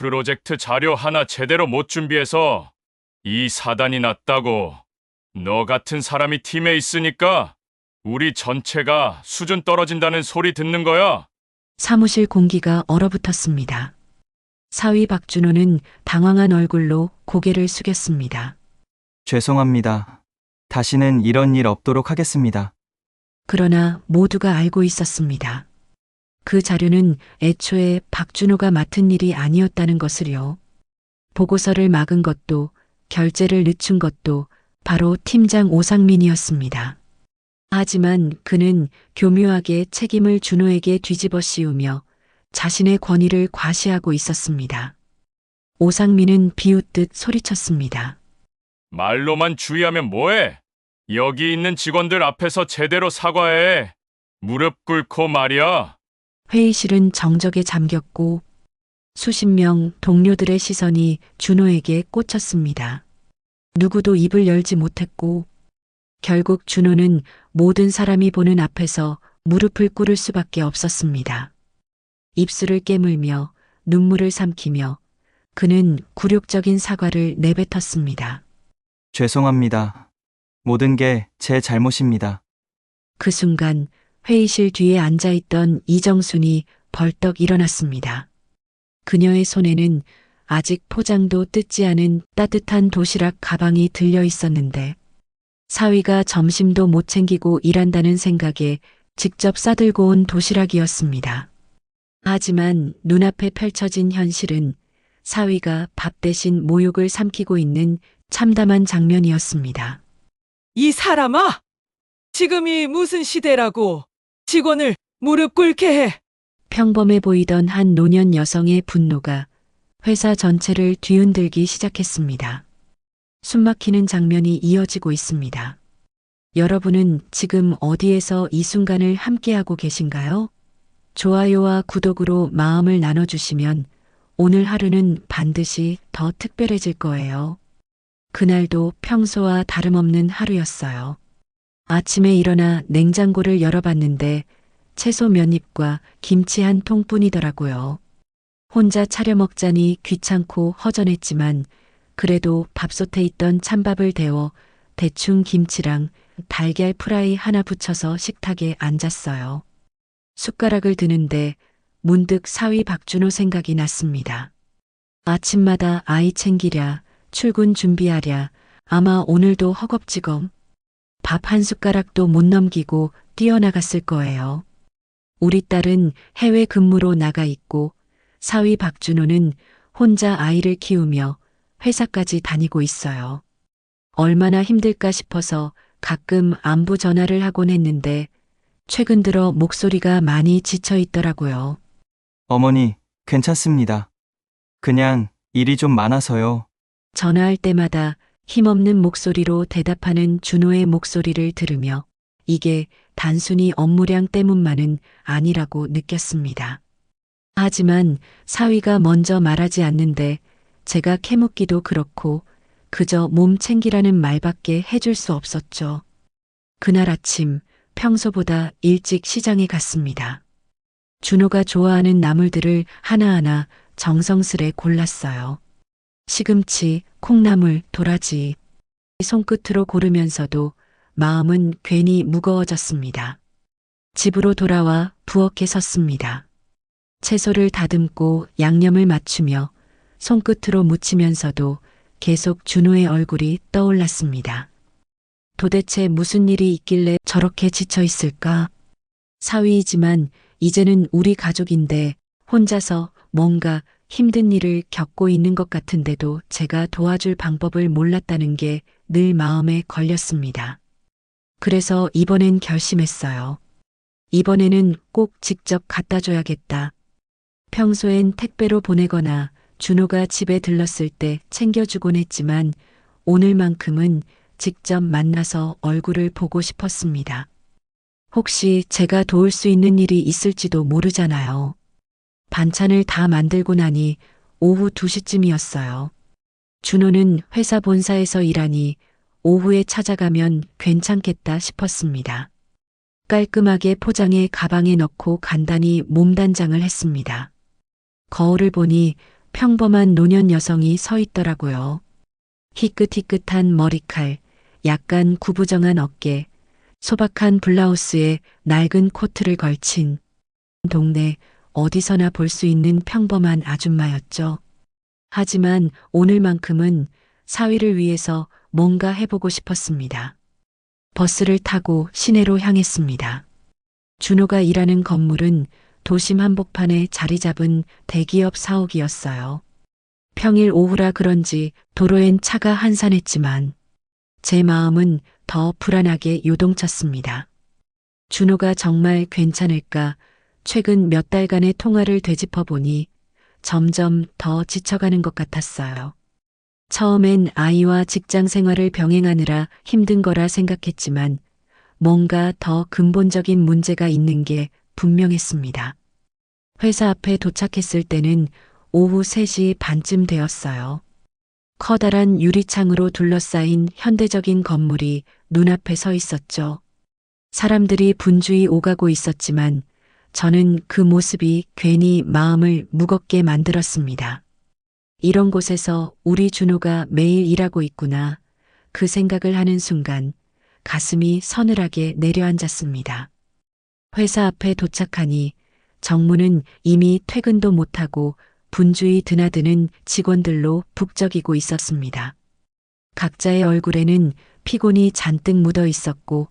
프로젝트 자료 하나 제대로 못 준비해서 이 사단이 났다고. 너 같은 사람이 팀에 있으니까 우리 전체가 수준 떨어진다는 소리 듣는 거야. 사무실 공기가 얼어붙었습니다. 사위 박준호는 당황한 얼굴로 고개를 숙였습니다. 죄송합니다. 다시는 이런 일 없도록 하겠습니다. 그러나 모두가 알고 있었습니다. 그 자료는 애초에 박준호가 맡은 일이 아니었다는 것을요. 보고서를 막은 것도 결제를 늦춘 것도 바로 팀장 오상민이었습니다. 하지만 그는 교묘하게 책임을 준호에게 뒤집어 씌우며 자신의 권위를 과시하고 있었습니다. 오상민은 비웃듯 소리쳤습니다. 말로만 주의하면 뭐해? 여기 있는 직원들 앞에서 제대로 사과해. 무릎 꿇고 말이야. 회의실은 정적에 잠겼고 수십 명 동료들의 시선이 준호에게 꽂혔습니다. 누구도 입을 열지 못했고 결국 준호는 모든 사람이 보는 앞에서 무릎을 꿇을 수밖에 없었습니다. 입술을 깨물며 눈물을 삼키며 그는 굴욕적인 사과를 내뱉었습니다. 죄송합니다. 모든 게 제 잘못입니다. 그 순간 회의실 뒤에 앉아있던 이정순이 벌떡 일어났습니다. 그녀의 손에는 아직 포장도 뜯지 않은 따뜻한 도시락 가방이 들려 있었는데 사위가 점심도 못 챙기고 일한다는 생각에 직접 싸들고 온 도시락이었습니다. 하지만 눈앞에 펼쳐진 현실은 사위가 밥 대신 모욕을 삼키고 있는 참담한 장면이었습니다. 이 사람아! 지금이 무슨 시대라고 직원을 무릎 꿇게 해! 평범해 보이던 한 노년 여성의 분노가 회사 전체를 뒤흔들기 시작했습니다. 숨막히는 장면이 이어지고 있습니다. 여러분은 지금 어디에서 이 순간을 함께하고 계신가요? 좋아요와 구독으로 마음을 나눠주시면 오늘 하루는 반드시 더 특별해질 거예요. 그날도 평소와 다름없는 하루였어요. 아침에 일어나 냉장고를 열어봤는데 채소 몇 입과 김치 한 통뿐이더라고요. 혼자 차려 먹자니 귀찮고 허전했지만 그래도 밥솥에 있던 찬밥을 데워 대충 김치랑 달걀 프라이 하나 붙여서 식탁에 앉았어요. 숟가락을 드는데 문득 사위 박준호 생각이 났습니다. 아침마다 아이 챙기랴, 출근 준비하랴, 아마 오늘도 허겁지겁 밥 한 숟가락도 못 넘기고 뛰어나갔을 거예요. 우리 딸은 해외 근무로 나가 있고 사위 박준호는 혼자 아이를 키우며 회사까지 다니고 있어요. 얼마나 힘들까 싶어서 가끔 안부 전화를 하곤 했는데 최근 들어 목소리가 많이 지쳐 있더라고요. 어머니, 괜찮습니다. 그냥 일이 좀 많아서요. 전화할 때마다 힘없는 목소리로 대답하는 준호의 목소리를 들으며 이게 단순히 업무량 때문만은 아니라고 느꼈습니다. 하지만 사위가 먼저 말하지 않는데 제가 캐묻기도 그렇고 그저 몸 챙기라는 말밖에 해줄 수 없었죠. 그날 아침 평소보다 일찍 시장에 갔습니다. 준호가 좋아하는 나물들을 하나하나 정성스레 골랐어요. 시금치, 콩나물, 도라지. 손끝으로 고르면서도 마음은 괜히 무거워졌습니다. 집으로 돌아와 부엌에 섰습니다. 채소를 다듬고 양념을 맞추며 손끝으로 묻히면서도 계속 준호의 얼굴이 떠올랐습니다. 도대체 무슨 일이 있길래 저렇게 지쳐 있을까? 사위이지만 이제는 우리 가족인데 혼자서 뭔가 힘든 일을 겪고 있는 것 같은데도 제가 도와줄 방법을 몰랐다는 게 늘 마음에 걸렸습니다. 그래서 이번엔 결심했어요. 이번에는 꼭 직접 갖다 줘야겠다. 평소엔 택배로 보내거나 준호가 집에 들렀을 때 챙겨주곤 했지만 오늘만큼은 직접 만나서 얼굴을 보고 싶었습니다. 혹시 제가 도울 수 있는 일이 있을지도 모르잖아요. 반찬을 다 만들고 나니 오후 2시쯤이었어요. 준호는 회사 본사에서 일하니 오후에 찾아가면 괜찮겠다 싶었습니다. 깔끔하게 포장해 가방에 넣고 간단히 몸단장을 했습니다. 거울을 보니 평범한 노년 여성이 서 있더라고요. 희끗희끗한 머리칼, 약간 구부정한 어깨, 소박한 블라우스에 낡은 코트를 걸친 동네 어디서나 볼 수 있는 평범한 아줌마였죠. 하지만 오늘만큼은 사위를 위해서 뭔가 해보고 싶었습니다. 버스를 타고 시내로 향했습니다. 준호가 일하는 건물은 도심 한복판에 자리 잡은 대기업 사옥이었어요. 평일 오후라 그런지 도로엔 차가 한산했지만 제 마음은 더 불안하게 요동쳤습니다. 준호가 정말 괜찮을까? 최근 몇 달간의 통화를 되짚어 보니 점점 더 지쳐가는 것 같았어요. 처음엔 아이와 직장 생활을 병행하느라 힘든 거라 생각했지만 뭔가 더 근본적인 문제가 있는 게 분명했습니다. 회사 앞에 도착했을 때는 오후 3시 반쯤 되었어요. 커다란 유리창으로 둘러싸인 현대적인 건물이 눈앞에 서 있었죠. 사람들이 분주히 오가고 있었지만 저는 그 모습이 괜히 마음을 무겁게 만들었습니다. 이런 곳에서 우리 준호가 매일 일하고 있구나. 그 생각을 하는 순간 가슴이 서늘하게 내려앉았습니다. 회사 앞에 도착하니 정문은 이미 퇴근도 못하고 분주히 드나드는 직원들로 북적이고 있었습니다. 각자의 얼굴에는 피곤이 잔뜩 묻어 있었고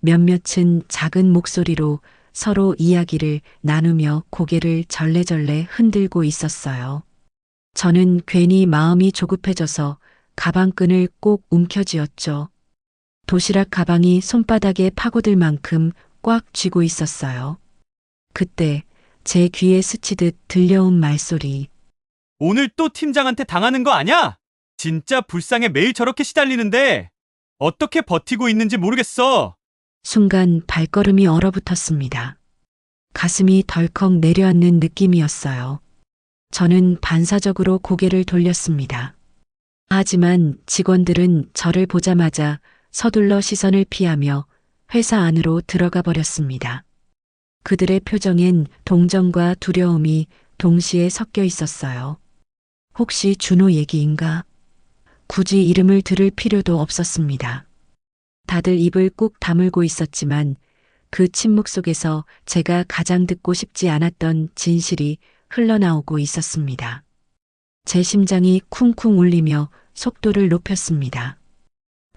몇몇은 작은 목소리로 서로 이야기를 나누며 고개를 절레절레 흔들고 있었어요. 저는 괜히 마음이 조급해져서 가방끈을 꼭 움켜쥐었죠. 도시락 가방이 손바닥에 파고들 만큼 꽉 쥐고 있었어요. 그때 제 귀에 스치듯 들려온 말소리. 오늘 또 팀장한테 당하는 거 아냐? 진짜 불쌍해. 매일 저렇게 시달리는데 어떻게 버티고 있는지 모르겠어. 순간 발걸음이 얼어붙었습니다. 가슴이 덜컥 내려앉는 느낌이었어요. 저는 반사적으로 고개를 돌렸습니다. 하지만 직원들은 저를 보자마자 서둘러 시선을 피하며 회사 안으로 들어가 버렸습니다. 그들의 표정엔 동정과 두려움이 동시에 섞여 있었어요. 혹시 준호 얘기인가? 굳이 이름을 들을 필요도 없었습니다. 다들 입을 꾹 다물고 있었지만 그 침묵 속에서 제가 가장 듣고 싶지 않았던 진실이 흘러나오고 있었습니다. 제 심장이 쿵쿵 울리며 속도를 높였습니다.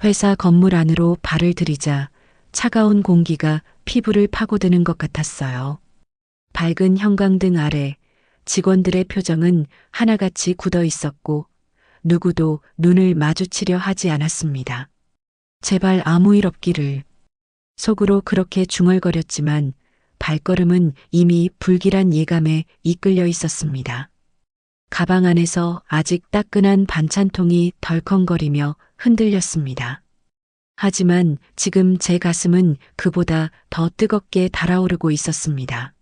회사 건물 안으로 발을 들이자 차가운 공기가 피부를 파고드는 것 같았어요. 밝은 형광등 아래 직원들의 표정은 하나같이 굳어 있었고 누구도 눈을 마주치려 하지 않았습니다. 제발 아무 일 없기를. 속으로 그렇게 중얼거렸지만 발걸음은 이미 불길한 예감에 이끌려 있었습니다. 가방 안에서 아직 따끈한 반찬통이 덜컹거리며 흔들렸습니다. 하지만 지금 제 가슴은 그보다 더 뜨겁게 달아오르고 있었습니다.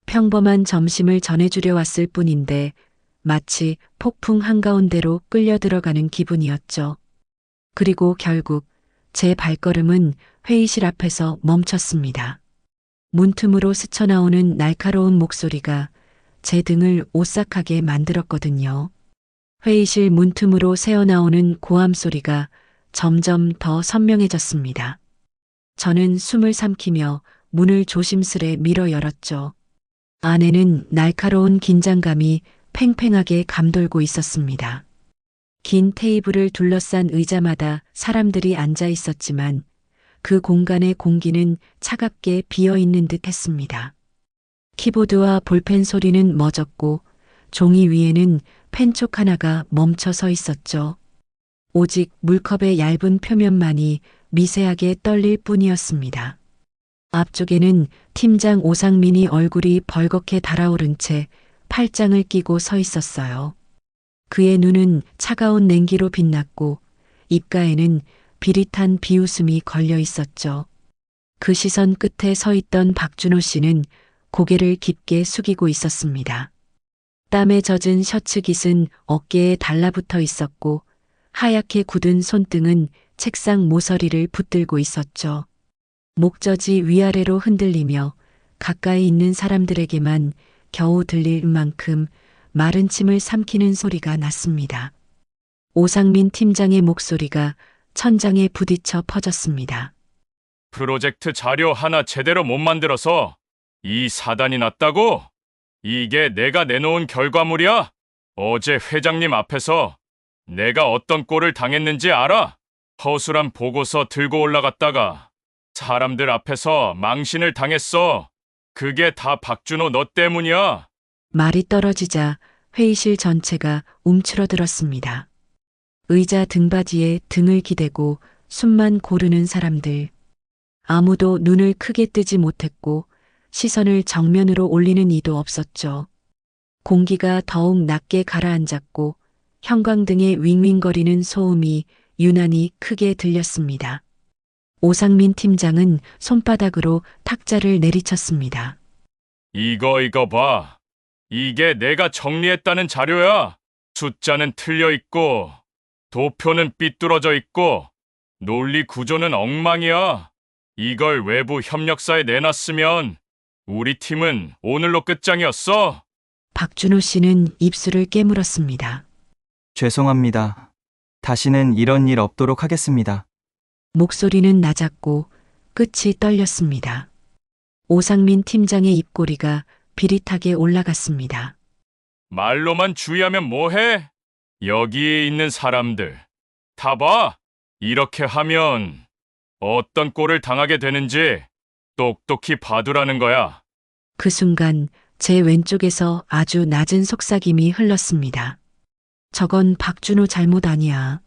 평범한 점심을 전해주려 왔을 뿐인데 마치 폭풍 한가운데로 끌려 들어가는 기분이었죠. 그리고 결국 제 발걸음은 회의실 앞에서 멈췄습니다. 문틈으로 스쳐나오는 날카로운 목소리가 제 등을 오싹하게 만들었거든요. 회의실 문틈으로 새어나오는 고함 소리가 점점 더 선명해졌습니다. 저는 숨을 삼키며 문을 조심스레 밀어 열었죠. 안에는 날카로운 긴장감이 팽팽하게 감돌고 있었습니다. 긴 테이블을 둘러싼 의자마다 사람들이 앉아 있었지만 그 공간의 공기는 차갑게 비어 있는 듯 했습니다. 키보드와 볼펜 소리는 멎었고 종이 위에는 펜촉 하나가 멈춰 서 있었죠. 오직 물컵의 얇은 표면만이 미세하게 떨릴 뿐이었습니다. 앞쪽에는 팀장 오상민이 얼굴이 벌겋게 달아오른 채 팔짱을 끼고 서 있었어요. 그의 눈은 차가운 냉기로 빛났고 입가에는 비릿한 비웃음이 걸려 있었죠. 그 시선 끝에 서 있던 박준호 씨는 고개를 깊게 숙이고 있었습니다. 땀에 젖은 셔츠 깃은 어깨에 달라붙어 있었고 하얗게 굳은 손등은 책상 모서리를 붙들고 있었죠. 목젖이 위아래로 흔들리며 가까이 있는 사람들에게만 겨우 들릴 만큼 마른 침을 삼키는 소리가 났습니다. 오상민 팀장의 목소리가 천장에 부딪혀 퍼졌습니다. 프로젝트 자료 하나 제대로 못 만들어서 이 사단이 났다고? 이게 내가 내놓은 결과물이야? 어제 회장님 앞에서 내가 어떤 꼴을 당했는지 알아? 허술한 보고서 들고 올라갔다가 사람들 앞에서 망신을 당했어. 그게 다 박준호 너 때문이야. 말이 떨어지자 회의실 전체가 움츠러들었습니다. 의자 등받이에 등을 기대고 숨만 고르는 사람들. 아무도 눈을 크게 뜨지 못했고 시선을 정면으로 올리는 이도 없었죠. 공기가 더욱 낮게 가라앉았고 형광등의 윙윙거리는 소음이 유난히 크게 들렸습니다. 오상민 팀장은 손바닥으로 탁자를 내리쳤습니다. 이거 봐. 이게 내가 정리했다는 자료야. 숫자는 틀려 있고 도표는 삐뚤어져 있고 논리 구조는 엉망이야. 이걸 외부 협력사에 내놨으면 우리 팀은 오늘로 끝장이었어. 박준호 씨는 입술을 깨물었습니다. 죄송합니다. 다시는 이런 일 없도록 하겠습니다. 목소리는 낮았고 끝이 떨렸습니다. 오상민 팀장의 입꼬리가 비릿하게 올라갔습니다. 말로만 주의하면 뭐해? 여기에 있는 사람들 다 봐. 이렇게 하면 어떤 꼴을 당하게 되는지 똑똑히 봐두라는 거야. 그 순간 제 왼쪽에서 아주 낮은 속삭임이 흘렀습니다. 저건 박준호 잘못 아니야.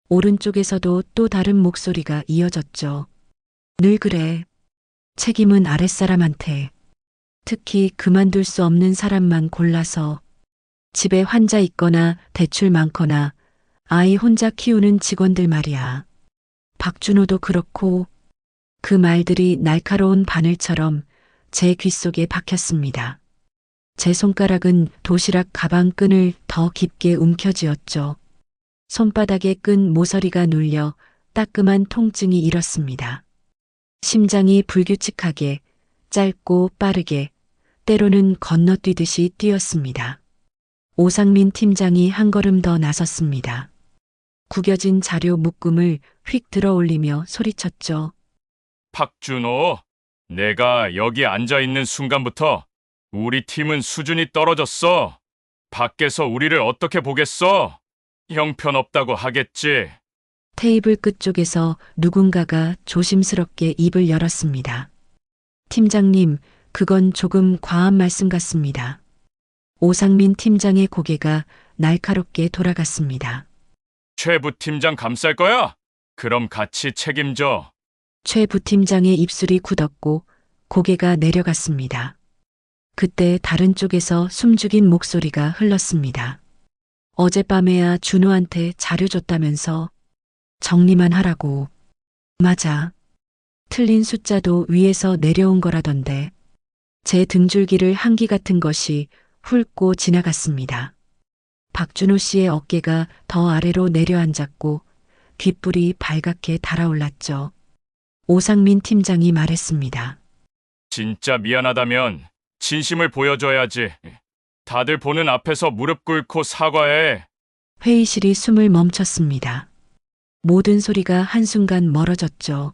오른쪽에서도 또 다른 목소리가 이어졌죠. 늘 그래. 책임은 아랫사람한테. 특히 그만둘 수 없는 사람만 골라서. 집에 환자 있거나 대출 많거나 아이 혼자 키우는 직원들 말이야. 박준호도 그렇고. 그 말들이 날카로운 바늘처럼 제 귓속에 박혔습니다. 제 손가락은 도시락 가방 끈을 더 깊게 움켜쥐었죠. 손바닥에 끈 모서리가 눌려 따끔한 통증이 일었습니다. 심장이 불규칙하게, 짧고 빠르게, 때로는 건너뛰듯이 뛰었습니다. 오상민 팀장이 한 걸음 더 나섰습니다. 구겨진 자료 묶음을 휙 들어 올리며 소리쳤죠. 박준호, 내가 여기 앉아 있는 순간부터 우리 팀은 수준이 떨어졌어. 밖에서 우리를 어떻게 보겠어? 형편없다고 하겠지. 테이블 끝쪽에서 누군가가 조심스럽게 입을 열었습니다. 팀장님, 그건 조금 과한 말씀 같습니다. 오상민 팀장의 고개가 날카롭게 돌아갔습니다. 최 부팀장 감쌀 거야? 그럼 같이 책임져. 최 부팀장의 입술이 굳었고 고개가 내려갔습니다. 그때 다른 쪽에서 숨죽인 목소리가 흘렀습니다. 어젯밤에야 준호한테 자료 줬다면서 정리만 하라고. 맞아. 틀린 숫자도 위에서 내려온 거라던데. 제 등줄기를 한기 같은 것이 훑고 지나갔습니다. 박준호 씨의 어깨가 더 아래로 내려앉았고 귓불이 발갛게 달아올랐죠. 오상민 팀장이 말했습니다. 진짜 미안하다면 진심을 보여줘야지. 다들 보는 앞에서 무릎 꿇고 사과해. 회의실이 숨을 멈췄습니다. 모든 소리가 한순간 멀어졌죠.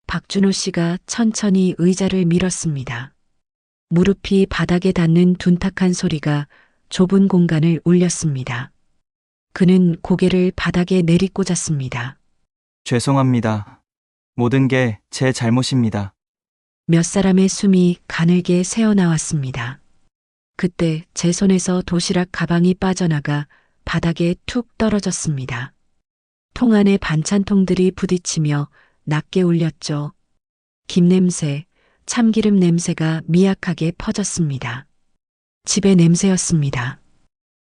박준호 씨가 천천히 의자를 밀었습니다. 무릎이 바닥에 닿는 둔탁한 소리가 좁은 공간을 울렸습니다. 그는 고개를 바닥에 내리꽂았습니다. 죄송합니다. 모든 게 제 잘못입니다. 몇 사람의 숨이 가늘게 새어나왔습니다. 그때 제 손에서 도시락 가방이 빠져나가 바닥에 툭 떨어졌습니다. 통 안에 반찬통들이 부딪히며 낮게 울렸죠. 김 냄새, 참기름 냄새가 미약하게 퍼졌습니다. 집의 냄새였습니다.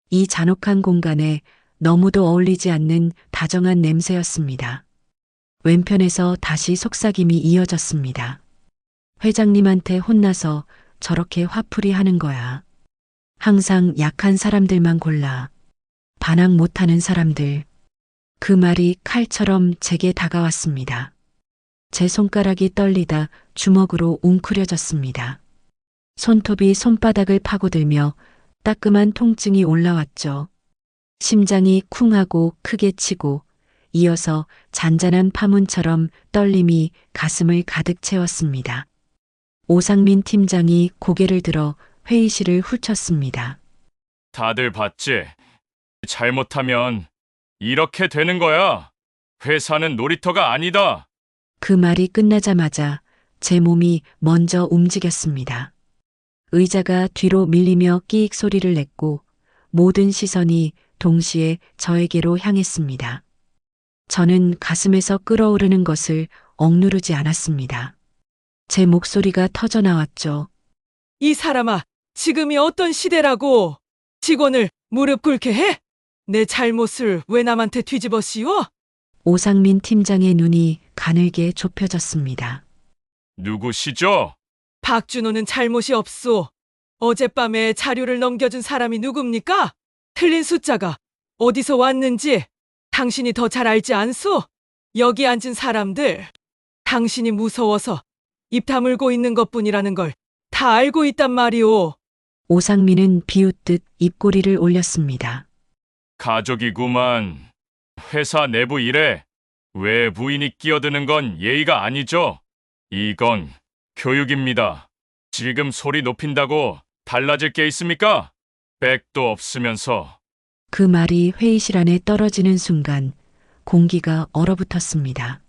이 잔혹한 공간에 너무도 어울리지 않는 다정한 냄새였습니다. 왼편에서 다시 속삭임이 이어졌습니다. 회장님한테 혼나서 저렇게 화풀이 하는 거야. 항상 약한 사람들만 골라. 반항 못하는 사람들. 그 말이 칼처럼 제게 다가왔습니다. 제 손가락이 떨리다 주먹으로 웅크려졌습니다. 손톱이 손바닥을 파고들며 따끔한 통증이 올라왔죠. 심장이 쿵하고 크게 치고 이어서 잔잔한 파문처럼 떨림이 가슴을 가득 채웠습니다. 오상민 팀장이 고개를 들어 회의실을 훑었습니다. 다들 봤지? 잘못하면 이렇게 되는 거야. 회사는 놀이터가 아니다. 그 말이 끝나자마자 제 몸이 먼저 움직였습니다. 의자가 뒤로 밀리며 끼익 소리를 냈고 모든 시선이 동시에 저에게로 향했습니다. 저는 가슴에서 끓어오르는 것을 억누르지 않았습니다. 제 목소리가 터져 나왔죠. 이 사람아, 지금이 어떤 시대라고 직원을 무릎 꿇게 해? 내 잘못을 왜 남한테 뒤집어 씌워? 오상민 팀장의 눈이 가늘게 좁혀졌습니다. 누구시죠? 박준호는 잘못이 없소. 어젯밤에 자료를 넘겨준 사람이 누굽니까? 틀린 숫자가 어디서 왔는지 당신이 더 잘 알지 않소? 여기 앉은 사람들, 당신이 무서워서 입 다물고 있는 것뿐이라는 걸 다 알고 있단 말이오. 오상민은 비웃듯 입꼬리를 올렸습니다. 가족이구만. 회사 내부 일에 외부인이 끼어드는 건 예의가 아니죠. 이건 교육입니다. 지금 소리 높인다고 달라질 게 있습니까? 백도 없으면서. 그 말이 회의실 안에 떨어지는 순간 공기가 얼어붙었습니다.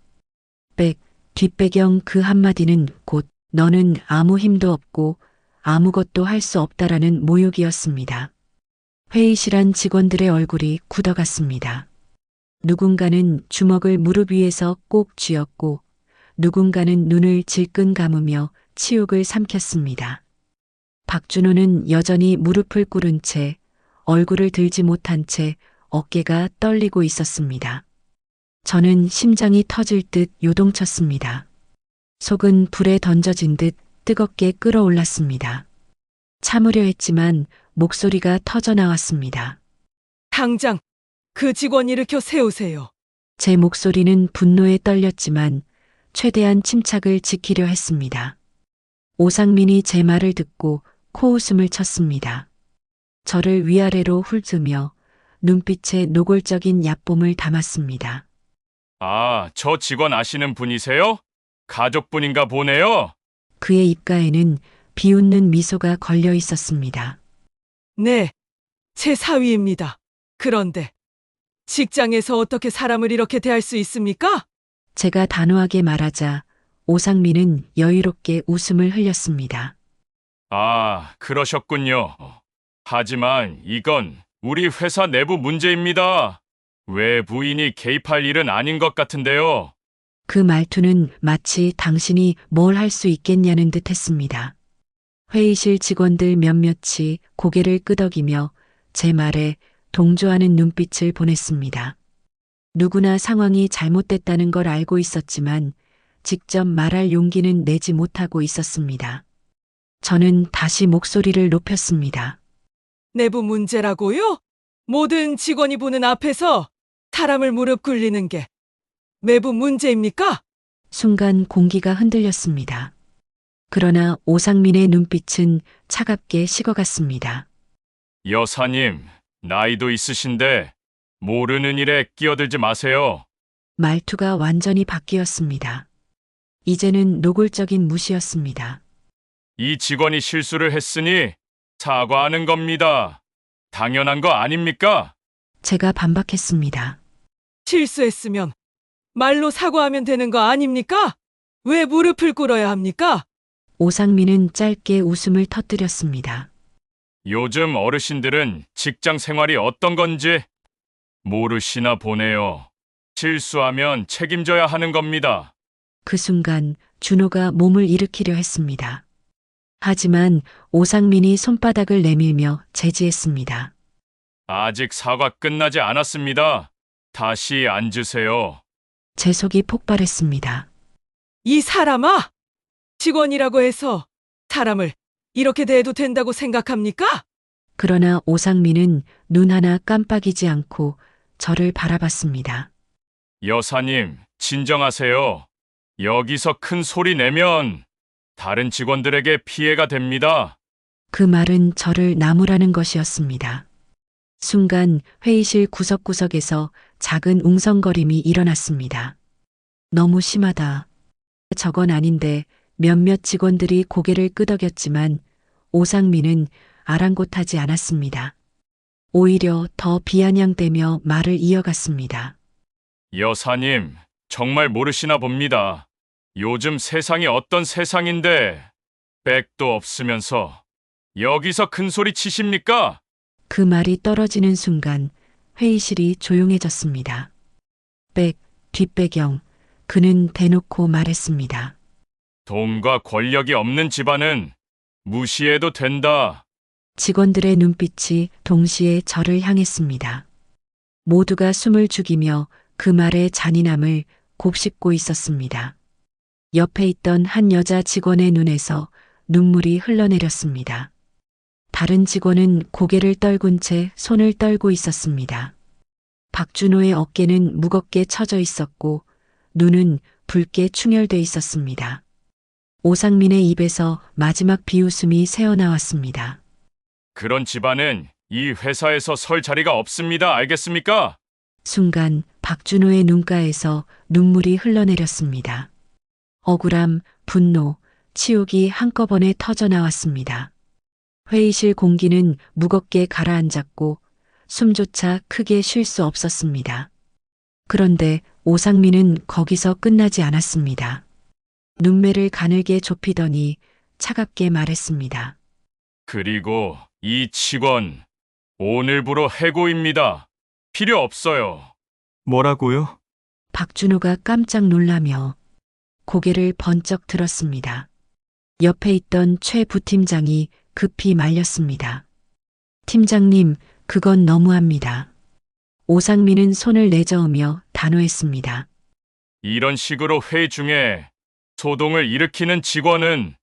뒷배경 그 한마디는 곧 너는 아무 힘도 없고 아무것도 할 수 없다라는 모욕이었습니다. 회의실 안 직원들의 얼굴이 굳어갔습니다. 누군가는 주먹을 무릎 위에서 꼭 쥐었고 누군가는 눈을 질끈 감으며 치욕을 삼켰습니다. 박준호는 여전히 무릎을 꿇은 채 얼굴을 들지 못한 채 어깨가 떨리고 있었습니다. 저는 심장이 터질 듯 요동쳤습니다. 속은 불에 던져진 듯 뜨겁게 끓어올랐습니다. 참으려 했지만 목소리가 터져 나왔습니다. 당장 그 직원 일으켜 세우세요. 제 목소리는 분노에 떨렸지만 최대한 침착을 지키려 했습니다. 오상민이 제 말을 듣고 코웃음을 쳤습니다. 저를 위아래로 훑으며 눈빛에 노골적인 얕봄을 담았습니다. 아, 저 직원 아시는 분이세요? 가족분인가 보네요. 그의 입가에는 비웃는 미소가 걸려 있었습니다. 네, 제 사위입니다. 그런데 직장에서 어떻게 사람을 이렇게 대할 수 있습니까? 제가 단호하게 말하자 오상민은 여유롭게 웃음을 흘렸습니다. 아, 그러셨군요. 하지만 이건 우리 회사 내부 문제입니다. 외부인이 개입할 일은 아닌 것 같은데요. 그 말투는 마치 당신이 뭘 할 수 있겠냐는 듯 했습니다. 회의실 직원들 몇몇이 고개를 끄덕이며 제 말에 동조하는 눈빛을 보냈습니다. 누구나 상황이 잘못됐다는 걸 알고 있었지만 직접 말할 용기는 내지 못하고 있었습니다. 저는 다시 목소리를 높였습니다. 내부 문제라고요? 모든 직원이 보는 앞에서 사람을 무릎 꿇리는 게 내부 문제입니까? 순간 공기가 흔들렸습니다. 그러나 오상민의 눈빛은 차갑게 식어갔습니다. 여사님, 나이도 있으신데 모르는 일에 끼어들지 마세요. 말투가 완전히 바뀌었습니다. 이제는 노골적인 무시였습니다. 이 직원이 실수를 했으니 사과하는 겁니다. 당연한 거 아닙니까? 제가 반박했습니다. 실수했으면 말로 사과하면 되는 거 아닙니까? 왜 무릎을 꿇어야 합니까? 오상민은 짧게 웃음을 터뜨렸습니다. 요즘 어르신들은 직장 생활이 어떤 건지 모르시나 보네요. 실수하면 책임져야 하는 겁니다. 그 순간 준호가 몸을 일으키려 했습니다. 하지만 오상민이 손바닥을 내밀며 제지했습니다. 아직 사과 끝나지 않았습니다. 다시 앉으세요. 제 속이 폭발했습니다. 이 사람아! 직원이라고 해서 사람을 이렇게 대해도 된다고 생각합니까? 그러나 오상민은 눈 하나 깜빡이지 않고 저를 바라봤습니다. 여사님, 진정하세요. 여기서 큰 소리 내면 다른 직원들에게 피해가 됩니다. 그 말은 저를 나무라는 것이었습니다. 순간 회의실 구석구석에서 작은 웅성거림이 일어났습니다. 너무 심하다. 저건 아닌데 몇몇 직원들이 고개를 끄덕였지만 오상민은 아랑곳하지 않았습니다. 오히려 더 비아냥대며 말을 이어갔습니다. 여사님, 정말 모르시나 봅니다. 요즘 세상이 어떤 세상인데 백도 없으면서 여기서 큰 소리 치십니까? 그 말이 떨어지는 순간 회의실이 조용해졌습니다. 백, 뒷배경, 그는 대놓고 말했습니다. 돈과 권력이 없는 집안은 무시해도 된다. 직원들의 눈빛이 동시에 저를 향했습니다. 모두가 숨을 죽이며 그 말의 잔인함을 곱씹고 있었습니다. 옆에 있던 한 여자 직원의 눈에서 눈물이 흘러내렸습니다. 다른 직원은 고개를 떨군 채 손을 떨고 있었습니다. 박준호의 어깨는 무겁게 처져 있었고 눈은 붉게 충혈돼 있었습니다. 오상민의 입에서 마지막 비웃음이 새어나왔습니다. 그런 집안은 이 회사에서 설 자리가 없습니다. 알겠습니까? 순간 박준호의 눈가에서 눈물이 흘러내렸습니다. 억울함, 분노, 치욕이 한꺼번에 터져나왔습니다. 회의실 공기는 무겁게 가라앉았고 숨조차 크게 쉴 수 없었습니다. 그런데 오상민은 거기서 끝나지 않았습니다. 눈매를 가늘게 좁히더니 차갑게 말했습니다. 그리고 이 직원, 오늘부로 해고입니다. 필요 없어요. 뭐라고요? 박준호가 깜짝 놀라며 고개를 번쩍 들었습니다. 옆에 있던 최 부팀장이 급히 말렸습니다. 팀장님, 그건 너무합니다. 오상민은 손을 내저으며 단호했습니다. 이런 식으로 회의 중에 소동을 일으키는 직원은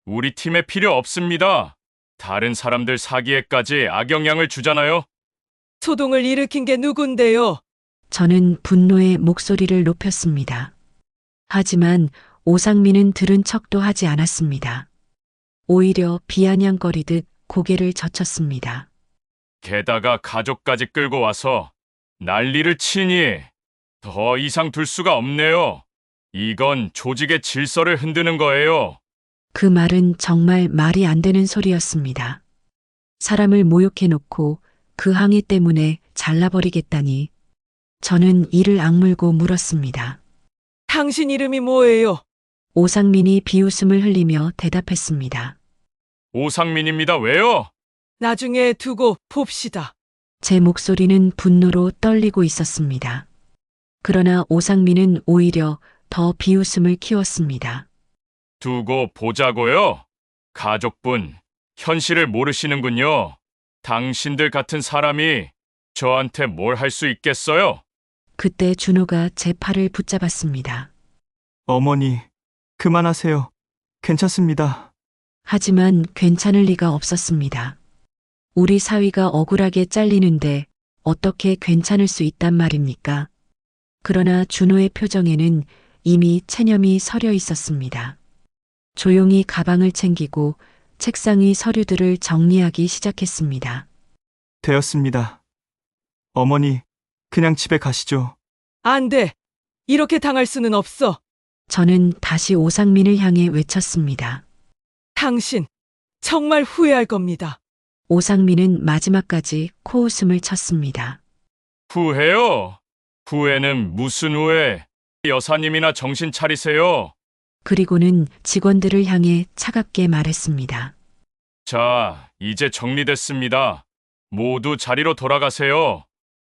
우리 팀에 필요 없습니다. 다른 사람들 사기에까지 악영향을 주잖아요. 소동을 일으킨 게 누군데요? 저는 분노의 목소리를 높였습니다. 하지만 오상민은 들은 척도 하지 않았습니다. 오히려 비아냥거리듯 고개를 젖혔습니다. 게다가 가족까지 끌고 와서 난리를 치니 더 이상 둘 수가 없네요. 이건 조직의 질서를 흔드는 거예요. 그 말은 정말 말이 안 되는 소리였습니다. 사람을 모욕해놓고 그 항의 때문에 잘라버리겠다니. 저는 이를 악물고 물었습니다. 당신 이름이 뭐예요? 오상민이 비웃음을 흘리며 대답했습니다. 오상민입니다. 왜요? 나중에 두고 봅시다. 제 목소리는 분노로 떨리고 있었습니다. 그러나 오상민은 오히려 더 비웃음을 키웠습니다. 두고 보자고요. 가족분, 현실을 모르시는군요. 당신들 같은 사람이 저한테 뭘 할 수 있겠어요? 그때 준호가 제 팔을 붙잡았습니다. 어머니, 그만하세요. 괜찮습니다. 하지만 괜찮을 리가 없었습니다. 우리 사위가 억울하게 잘리는데 어떻게 괜찮을 수 있단 말입니까? 그러나 준호의 표정에는 이미 체념이 서려 있었습니다. 조용히 가방을 챙기고 책상 위 서류들을 정리하기 시작했습니다. 되었습니다. 어머니, 그냥 집에 가시죠. 안 돼. 이렇게 당할 수는 없어. 저는 다시 오상민을 향해 외쳤습니다. 당신 정말 후회할 겁니다. 오상민은 마지막까지 코웃음을 쳤습니다. 후회요? 후회는 무슨 후회? 여사님이나 정신 차리세요. 그리고는 직원들을 향해 차갑게 말했습니다. 자, 이제 정리됐습니다. 모두 자리로 돌아가세요.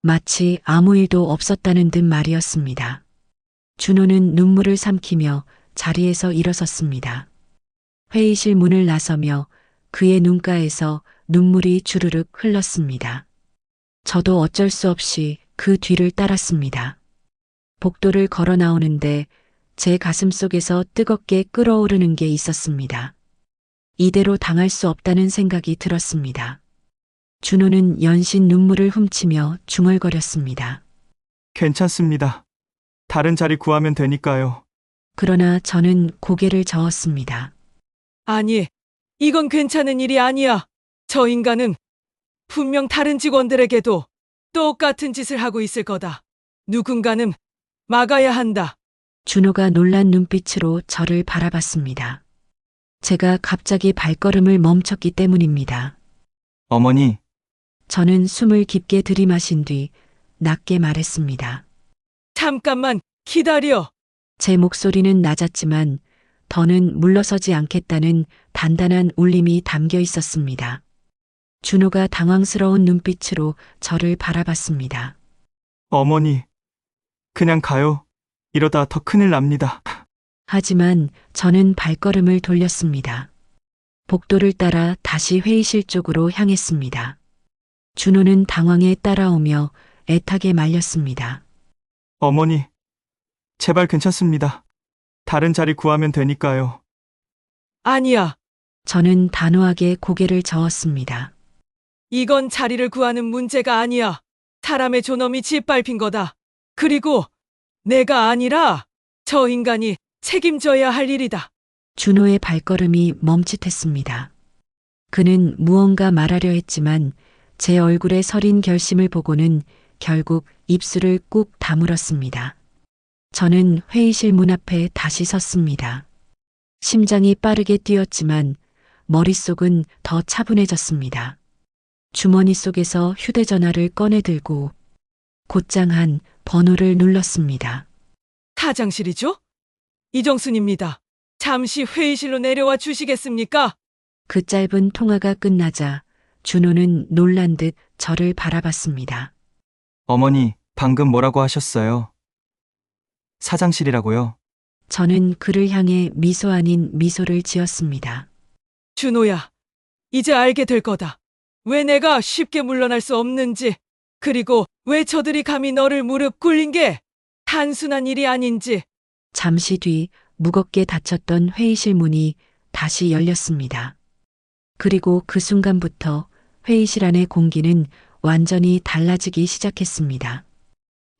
마치 아무 일도 없었다는 듯 말이었습니다. 준호는 눈물을 삼키며 자리에서 일어섰습니다. 회의실 문을 나서며 그의 눈가에서 눈물이 주르륵 흘렀습니다. 저도 어쩔 수 없이 그 뒤를 따랐습니다. 복도를 걸어 나오는데 제 가슴 속에서 뜨겁게 끓어오르는 게 있었습니다. 이대로 당할 수 없다는 생각이 들었습니다. 준호는 연신 눈물을 훔치며 중얼거렸습니다. 괜찮습니다. 다른 자리 구하면 되니까요. 그러나 저는 고개를 저었습니다. 아니, 이건 괜찮은 일이 아니야. 저 인간은 분명 다른 직원들에게도 똑같은 짓을 하고 있을 거다. 누군가는 막아야 한다. 준호가 놀란 눈빛으로 저를 바라봤습니다. 제가 갑자기 발걸음을 멈췄기 때문입니다. 어머니, 저는 숨을 깊게 들이마신 뒤 낮게 말했습니다. 잠깐만 기다려. 제 목소리는 낮았지만 더는 물러서지 않겠다는 단단한 울림이 담겨 있었습니다. 준호가 당황스러운 눈빛으로 저를 바라봤습니다. 어머니, 그냥 가요. 이러다 더 큰일 납니다. 하지만 저는 발걸음을 돌렸습니다. 복도를 따라 다시 회의실 쪽으로 향했습니다. 준호는 당황해 따라오며 애타게 말렸습니다. 어머니, 제발 괜찮습니다. 다른 자리 구하면 되니까요. 아니야. 저는 단호하게 고개를 저었습니다. 이건 자리를 구하는 문제가 아니야. 사람의 존엄이 짓밟힌 거다. 그리고 내가 아니라 저 인간이 책임져야 할 일이다. 준호의 발걸음이 멈칫했습니다. 그는 무언가 말하려 했지만 제 얼굴에 서린 결심을 보고는 결국 입술을 꾹 다물었습니다. 저는 회의실 문 앞에 다시 섰습니다. 심장이 빠르게 뛰었지만 머릿속은 더 차분해졌습니다. 주머니 속에서 휴대전화를 꺼내 들고 곧장 한 번호를 눌렀습니다. 사장실이죠? 이정순입니다. 잠시 회의실로 내려와 주시겠습니까? 그 짧은 통화가 끝나자 준호는 놀란 듯 저를 바라봤습니다. 어머니, 방금 뭐라고 하셨어요? 사장실이라고요? 저는 그를 향해 미소 아닌 미소를 지었습니다. 준호야, 이제 알게 될 거다. 왜 내가 쉽게 물러날 수 없는지, 그리고 왜 저들이 감히 너를 무릎 꿇린 게 단순한 일이 아닌지. 잠시 뒤 무겁게 닫혔던 회의실 문이 다시 열렸습니다. 그리고 그 순간부터 회의실 안의 공기는 완전히 달라지기 시작했습니다.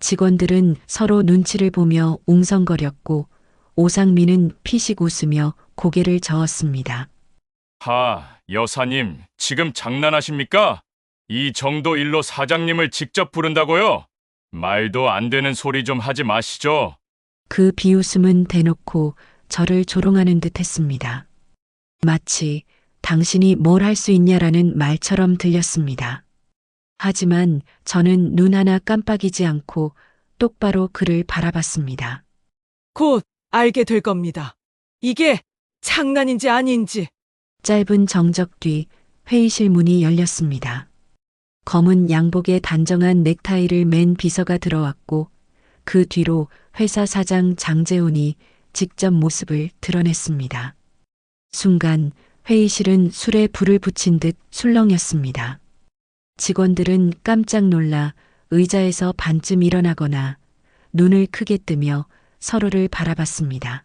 직원들은 서로 눈치를 보며 웅성거렸고 오상민은 피식 웃으며 고개를 저었습니다. 여사님, 지금 장난하십니까? 이 정도 일로 사장님을 직접 부른다고요? 말도 안 되는 소리 좀 하지 마시죠. 그 비웃음은 대놓고 저를 조롱하는 듯 했습니다. 마치 당신이 뭘 할 수 있냐라는 말처럼 들렸습니다. 하지만 저는 눈 하나 깜빡이지 않고 똑바로 그를 바라봤습니다. 곧 알게 될 겁니다. 이게 장난인지 아닌지. 짧은 정적 뒤 회의실 문이 열렸습니다. 검은 양복에 단정한 넥타이를 맨 비서가 들어왔고 그 뒤로 회사 사장 장재훈이 직접 모습을 드러냈습니다. 순간 회의실은 술에 불을 붙인 듯 술렁였습니다. 직원들은 깜짝 놀라 의자에서 반쯤 일어나거나 눈을 크게 뜨며 서로를 바라봤습니다.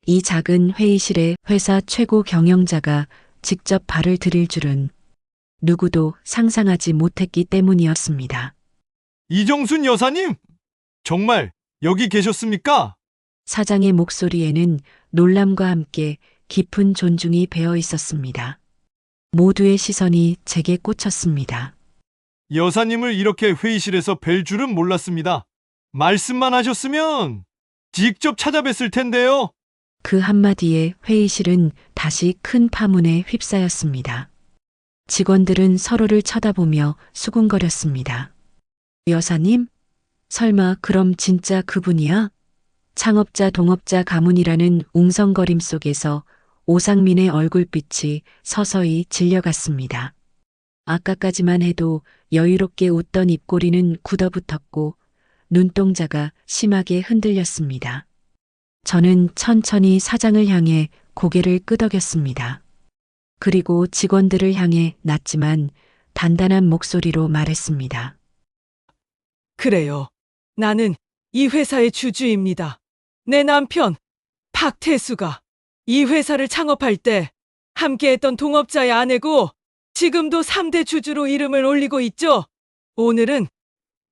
이 작은 회의실에 회사 최고 경영자가 직접 발을 들일 줄은 누구도 상상하지 못했기 때문이었습니다. 이정순 여사님! 정말 여기 계셨습니까? 사장의 목소리에는 놀람과 함께 깊은 존중이 배어 있었습니다. 모두의 시선이 제게 꽂혔습니다. 여사님을 이렇게 회의실에서 뵐 줄은 몰랐습니다. 말씀만 하셨으면 직접 찾아뵀을 텐데요. 그 한마디에 회의실은 다시 큰 파문에 휩싸였습니다. 직원들은 서로를 쳐다보며 수군거렸습니다. 여사님? 설마 그럼 진짜 그분이야? 창업자 동업자 가문이라는 웅성거림 속에서 오상민의 얼굴빛이 서서히 질려갔습니다. 아까까지만 해도 여유롭게 웃던 입꼬리는 굳어붙었고 눈동자가 심하게 흔들렸습니다. 저는 천천히 사장을 향해 고개를 끄덕였습니다. 그리고 직원들을 향해 낮지만 단단한 목소리로 말했습니다. 그래요. 나는 이 회사의 주주입니다. 내 남편 박태수가 이 회사를 창업할 때 함께했던 동업자의 아내고 지금도 3대 주주로 이름을 올리고 있죠. 오늘은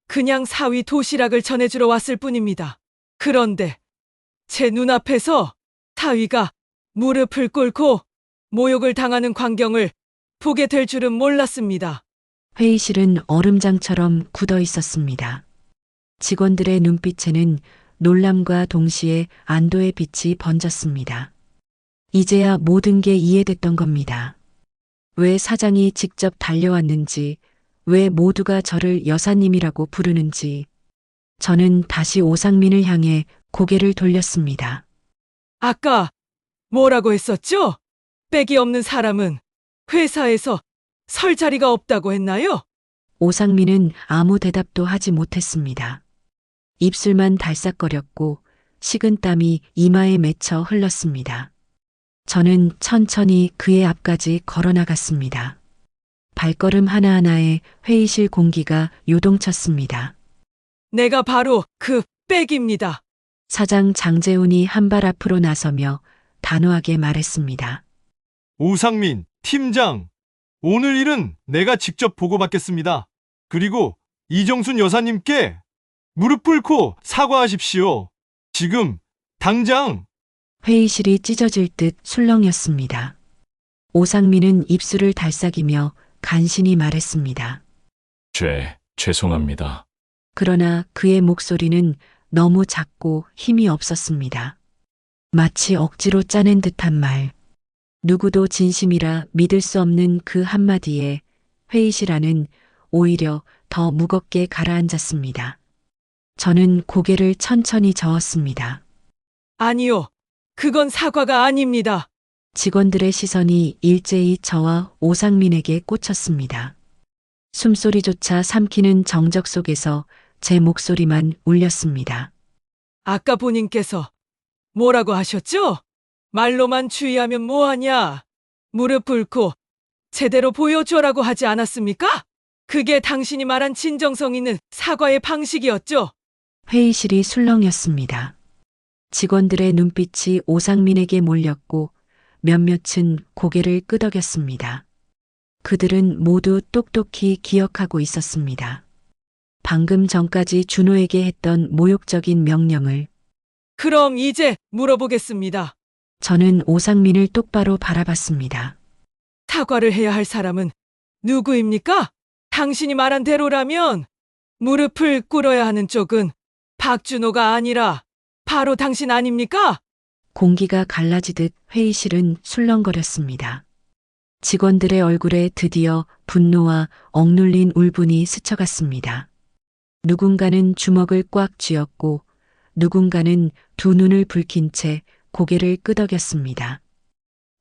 그냥 사위 도시락을 전해주러 왔을 뿐입니다. 그런데 제 눈앞에서 사위가 무릎을 꿇고 모욕을 당하는 광경을 보게 될 줄은 몰랐습니다. 회의실은 얼음장처럼 굳어 있었습니다. 직원들의 눈빛에는 놀람과 동시에 안도의 빛이 번졌습니다. 이제야 모든 게 이해됐던 겁니다. 왜 사장이 직접 달려왔는지, 왜 모두가 저를 여사님이라고 부르는지. 저는 다시 오상민을 향해 고개를 돌렸습니다. 아까 뭐라고 했었죠? 백이 없는 사람은 회사에서 설 자리가 없다고 했나요? 오상민은 아무 대답도 하지 못했습니다. 입술만 달싹거렸고 식은땀이 이마에 맺혀 흘렀습니다. 저는 천천히 그의 앞까지 걸어 나갔습니다. 발걸음 하나하나에 회의실 공기가 요동쳤습니다. 내가 바로 그 백입니다. 사장 장재훈이 한 발 앞으로 나서며 단호하게 말했습니다. 오상민, 팀장, 오늘 일은 내가 직접 보고받겠습니다. 그리고 이정순 여사님께 무릎 꿇고 사과하십시오. 지금, 당장! 회의실이 찢어질 듯 술렁였습니다. 오상민은 입술을 달싹이며 간신히 말했습니다. 죄송합니다. 그러나 그의 목소리는 너무 작고 힘이 없었습니다. 마치 억지로 짜낸 듯한 말. 누구도 진심이라 믿을 수 없는 그 한마디에 회의실 안은 오히려 더 무겁게 가라앉았습니다. 저는 고개를 천천히 저었습니다. 아니요. 그건 사과가 아닙니다. 직원들의 시선이 일제히 저와 오상민에게 꽂혔습니다. 숨소리조차 삼키는 정적 속에서 제 목소리만 울렸습니다. 아까 본인께서 뭐라고 하셨죠? 말로만 주의하면 뭐하냐? 무릎 꿇고 제대로 보여줘라고 하지 않았습니까? 그게 당신이 말한 진정성 있는 사과의 방식이었죠? 회의실이 술렁였습니다. 직원들의 눈빛이 오상민에게 몰렸고 몇몇은 고개를 끄덕였습니다. 그들은 모두 똑똑히 기억하고 있었습니다. 방금 전까지 준호에게 했던 모욕적인 명령을. 그럼 이제 물어보겠습니다. 저는 오상민을 똑바로 바라봤습니다. 사과를 해야 할 사람은 누구입니까? 당신이 말한 대로라면 무릎을 꿇어야 하는 쪽은 박준호가 아니라 바로 당신 아닙니까? 공기가 갈라지듯 회의실은 술렁거렸습니다. 직원들의 얼굴에 드디어 분노와 억눌린 울분이 스쳐갔습니다. 누군가는 주먹을 꽉 쥐었고 누군가는 두 눈을 붉힌 채 고개를 끄덕였습니다.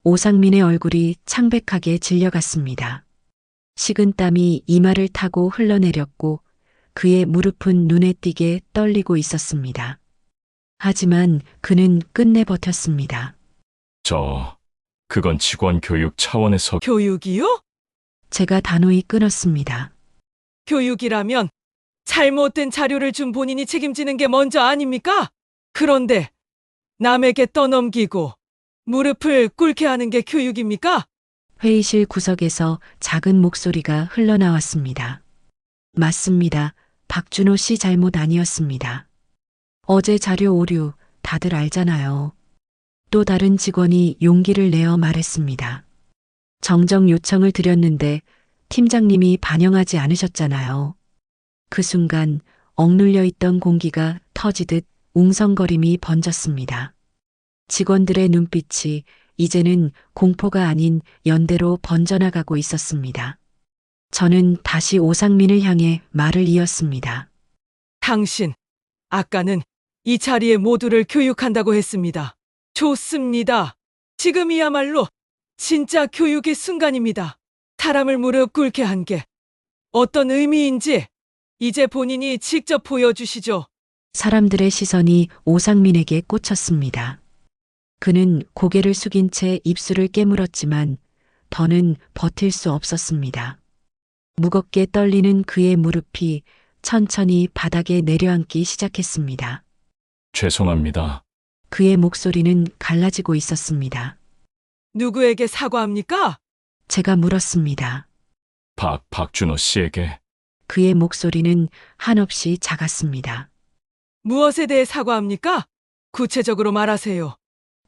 오상민의 얼굴이 창백하게 질려갔습니다. 식은땀이 이마를 타고 흘러내렸고 그의 무릎은 눈에 띄게 떨리고 있었습니다. 하지만 그는 끝내 버텼습니다. 그건 직원 교육 차원에서 교육이요? 제가 단호히 끊었습니다. 교육이라면 잘못된 자료를 준 본인이 책임지는 게 먼저 아닙니까? 그런데 남에게 떠넘기고 무릎을 꿇게 하는 게 교육입니까? 회의실 구석에서 작은 목소리가 흘러나왔습니다. 맞습니다. 박준호 씨 잘못 아니었습니다. 어제 자료 오류 다들 알잖아요. 또 다른 직원이 용기를 내어 말했습니다. 정정 요청을 드렸는데 팀장님이 반영하지 않으셨잖아요. 그 순간 억눌려 있던 공기가 터지듯 웅성거림이 번졌습니다. 직원들의 눈빛이 이제는 공포가 아닌 연대로 번져나가고 있었습니다. 저는 다시 오상민을 향해 말을 이었습니다. 당신, 아까는 이 자리에 모두를 교육한다고 했습니다. 좋습니다. 지금이야말로 진짜 교육의 순간입니다. 사람을 무릎 꿇게 한 게 어떤 의미인지 이제 본인이 직접 보여주시죠. 사람들의 시선이 오상민에게 꽂혔습니다. 그는 고개를 숙인 채 입술을 깨물었지만 더는 버틸 수 없었습니다. 무겁게 떨리는 그의 무릎이 천천히 바닥에 내려앉기 시작했습니다. 죄송합니다. 그의 목소리는 갈라지고 있었습니다. 누구에게 사과합니까? 제가 물었습니다. 박준호 씨에게. 그의 목소리는 한없이 작았습니다. 무엇에 대해 사과합니까? 구체적으로 말하세요.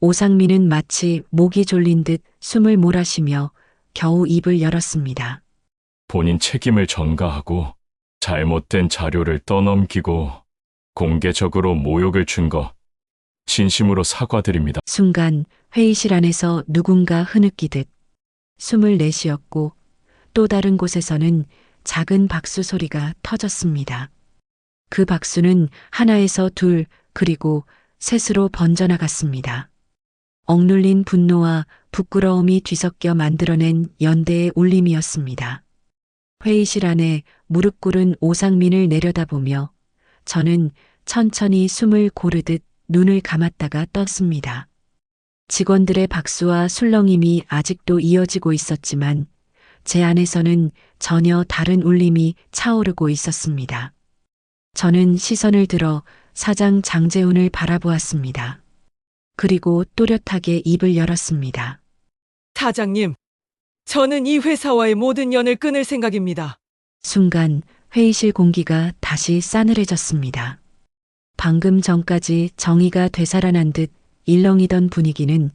오상민은 마치 목이 졸린 듯 숨을 몰아쉬며 겨우 입을 열었습니다. 본인 책임을 전가하고 잘못된 자료를 떠넘기고 공개적으로 모욕을 준 거 진심으로 사과드립니다. 순간 회의실 안에서 누군가 흐느끼듯 숨을 내쉬었고 또 다른 곳에서는 작은 박수 소리가 터졌습니다. 그 박수는 하나에서 둘 그리고 셋으로 번져나갔습니다. 억눌린 분노와 부끄러움이 뒤섞여 만들어낸 연대의 울림이었습니다. 회의실 안에 무릎 꿇은 오상민을 내려다보며 저는 천천히 숨을 고르듯 눈을 감았다가 떴습니다. 직원들의 박수와 술렁임이 아직도 이어지고 있었지만 제 안에서는 전혀 다른 울림이 차오르고 있었습니다. 저는 시선을 들어 사장 장재훈을 바라보았습니다. 그리고 또렷하게 입을 열었습니다. 사장님, 저는 이 회사와의 모든 연을 끊을 생각입니다. 순간 회의실 공기가 다시 싸늘해졌습니다. 방금 전까지 정의가 되살아난 듯 일렁이던 분위기는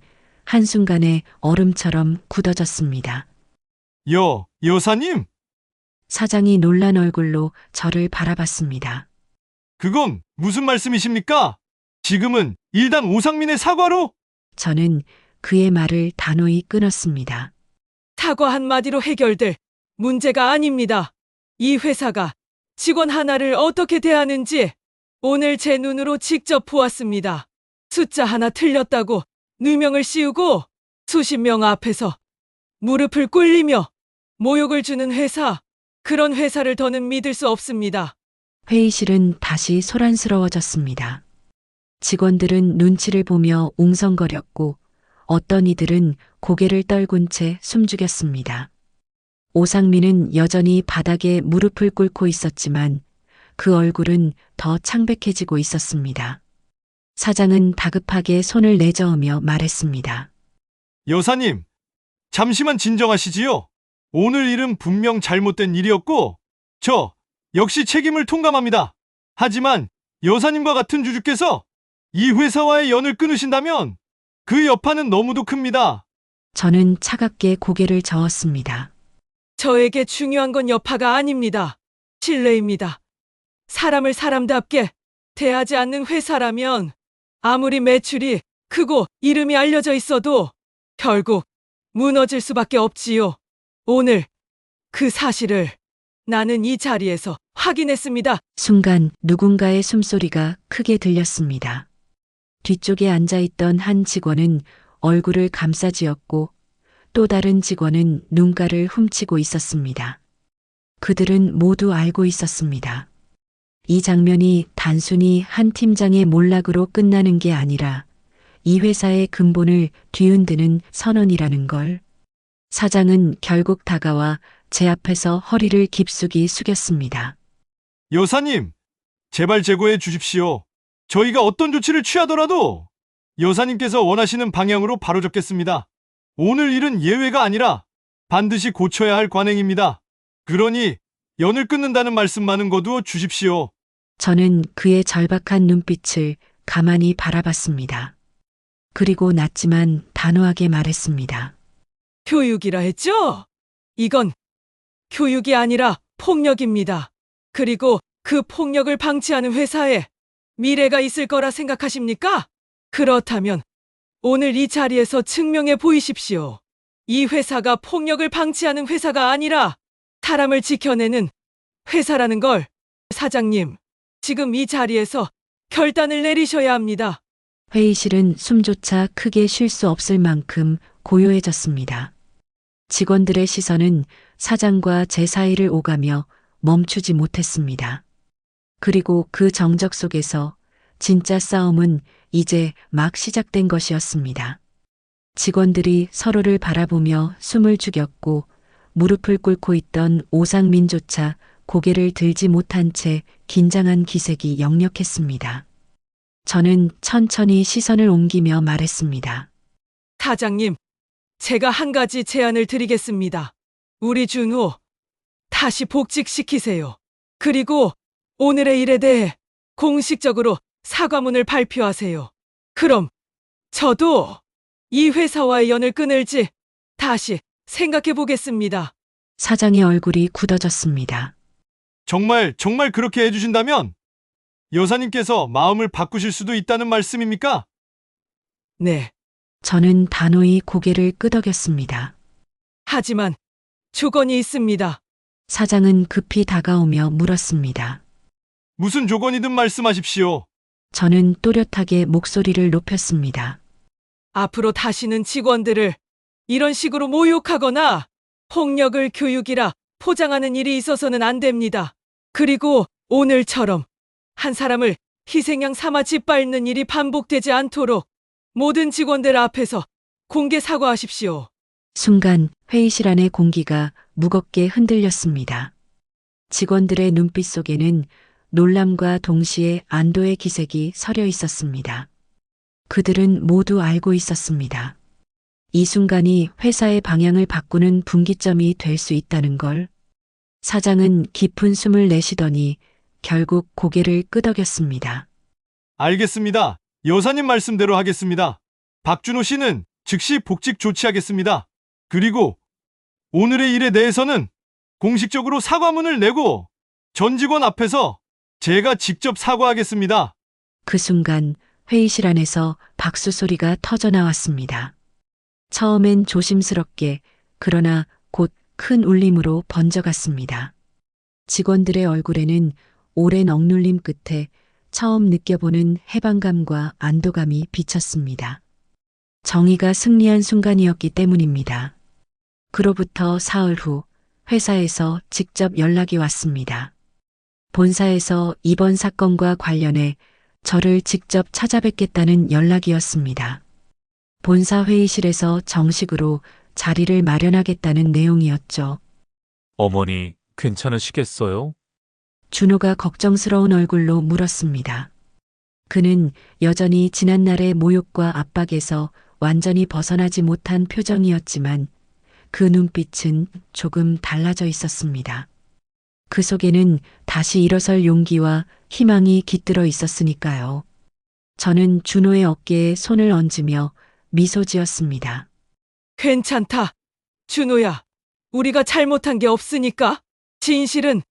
한순간에 얼음처럼 굳어졌습니다. 여사님? 사장이 놀란 얼굴로 저를 바라봤습니다. 그건 무슨 말씀이십니까? 지금은 일단 오상민의 사과로? 저는 그의 말을 단호히 끊었습니다. 사과 한마디로 해결될 문제가 아닙니다. 이 회사가 직원 하나를 어떻게 대하는지 오늘 제 눈으로 직접 보았습니다. 숫자 하나 틀렸다고 누명을 씌우고 수십 명 앞에서 무릎을 꿇리며 모욕을 주는 회사, 그런 회사를 더는 믿을 수 없습니다. 회의실은 다시 소란스러워졌습니다. 직원들은 눈치를 보며 웅성거렸고 어떤 이들은 고개를 떨군 채 숨죽였습니다. 오상민은 여전히 바닥에 무릎을 꿇고 있었지만 그 얼굴은 더 창백해지고 있었습니다. 사장은 다급하게 손을 내저으며 말했습니다. 여사님, 잠시만 진정하시지요. 오늘 일은 분명 잘못된 일이었고 저 역시 책임을 통감합니다. 하지만 여사님과 같은 주주께서 이 회사와의 연을 끊으신다면 그 여파는 너무도 큽니다. 저는 차갑게 고개를 저었습니다. 저에게 중요한 건 여파가 아닙니다. 신뢰입니다. 사람을 사람답게 대하지 않는 회사라면 아무리 매출이 크고 이름이 알려져 있어도 결국 무너질 수밖에 없지요. 오늘 그 사실을 나는 이 자리에서 확인했습니다. 순간 누군가의 숨소리가 크게 들렸습니다. 뒤쪽에 앉아있던 한 직원은 얼굴을 감싸쥐었고 또 다른 직원은 눈가를 훔치고 있었습니다. 그들은 모두 알고 있었습니다. 이 장면이 단순히 한 팀장의 몰락으로 끝나는 게 아니라 이 회사의 근본을 뒤흔드는 선언이라는 걸. 사장은 결국 다가와 제 앞에서 허리를 깊숙이 숙였습니다. 여사님, 제발 제고해 주십시오. 저희가 어떤 조치를 취하더라도 여사님께서 원하시는 방향으로 바로잡겠습니다. 오늘 일은 예외가 아니라 반드시 고쳐야 할 관행입니다. 그러니 연을 끊는다는 말씀만은 거두어 주십시오. 저는 그의 절박한 눈빛을 가만히 바라봤습니다. 그리고 낮지만 단호하게 말했습니다. 교육이라 했죠? 이건 교육이 아니라 폭력입니다. 그리고 그 폭력을 방치하는 회사에 미래가 있을 거라 생각하십니까? 그렇다면 오늘 이 자리에서 증명해 보이십시오. 이 회사가 폭력을 방치하는 회사가 아니라 사람을 지켜내는 회사라는 걸. 사장님, 지금 이 자리에서 결단을 내리셔야 합니다. 회의실은 숨조차 크게 쉴 수 없을 만큼 고요해졌습니다. 직원들의 시선은 사장과 제 사이를 오가며 멈추지 못했습니다. 그리고 그 정적 속에서 진짜 싸움은 이제 막 시작된 것이었습니다. 직원들이 서로를 바라보며 숨을 죽였고 무릎을 꿇고 있던 오상민조차 고개를 들지 못한 채 긴장한 기색이 역력했습니다. 저는 천천히 시선을 옮기며 말했습니다. 사장님, 제가 한 가지 제안을 드리겠습니다. 우리 준호, 다시 복직시키세요. 그리고 오늘의 일에 대해 공식적으로 사과문을 발표하세요. 그럼 저도 이 회사와의 연을 끊을지 다시 생각해 보겠습니다. 사장의 얼굴이 굳어졌습니다. 정말 그렇게 해주신다면 여사님께서 마음을 바꾸실 수도 있다는 말씀입니까? 네. 저는 단호히 고개를 끄덕였습니다. 하지만 조건이 있습니다. 사장은 급히 다가오며 물었습니다. 무슨 조건이든 말씀하십시오. 저는 또렷하게 목소리를 높였습니다. 앞으로 다시는 직원들을 이런 식으로 모욕하거나 폭력을 교육이라 포장하는 일이 있어서는 안 됩니다. 그리고 오늘처럼 한 사람을 희생양 삼아 짓밟는 일이 반복되지 않도록 모든 직원들 앞에서 공개 사과하십시오. 순간 회의실 안의 공기가 무겁게 흔들렸습니다. 직원들의 눈빛 속에는 놀람과 동시에 안도의 기색이 서려 있었습니다. 그들은 모두 알고 있었습니다. 이 순간이 회사의 방향을 바꾸는 분기점이 될 수 있다는 걸. 사장은 깊은 숨을 내쉬더니 결국 고개를 끄덕였습니다. 알겠습니다. 여사님 말씀대로 하겠습니다. 박준호 씨는 즉시 복직 조치하겠습니다. 그리고 오늘의 일에 대해서는 공식적으로 사과문을 내고 전 직원 앞에서 제가 직접 사과하겠습니다. 그 순간 회의실 안에서 박수 소리가 터져 나왔습니다. 처음엔 조심스럽게, 그러나 곧 큰 울림으로 번져갔습니다. 직원들의 얼굴에는 오랜 억눌림 끝에 처음 느껴보는 해방감과 안도감이 비쳤습니다. 정의가 승리한 순간이었기 때문입니다. 그로부터 사흘 후 회사에서 직접 연락이 왔습니다. 본사에서 이번 사건과 관련해 저를 직접 찾아뵙겠다는 연락이었습니다. 본사 회의실에서 정식으로 자리를 마련하겠다는 내용이었죠. 어머니, 괜찮으시겠어요? 준호가 걱정스러운 얼굴로 물었습니다. 그는 여전히 지난날의 모욕과 압박에서 완전히 벗어나지 못한 표정이었지만 그 눈빛은 조금 달라져 있었습니다. 그 속에는 다시 일어설 용기와 희망이 깃들어 있었으니까요. 저는 준호의 어깨에 손을 얹으며 미소 지었습니다. 괜찮다. 준호야, 우리가 잘못한 게 없으니까. 진실은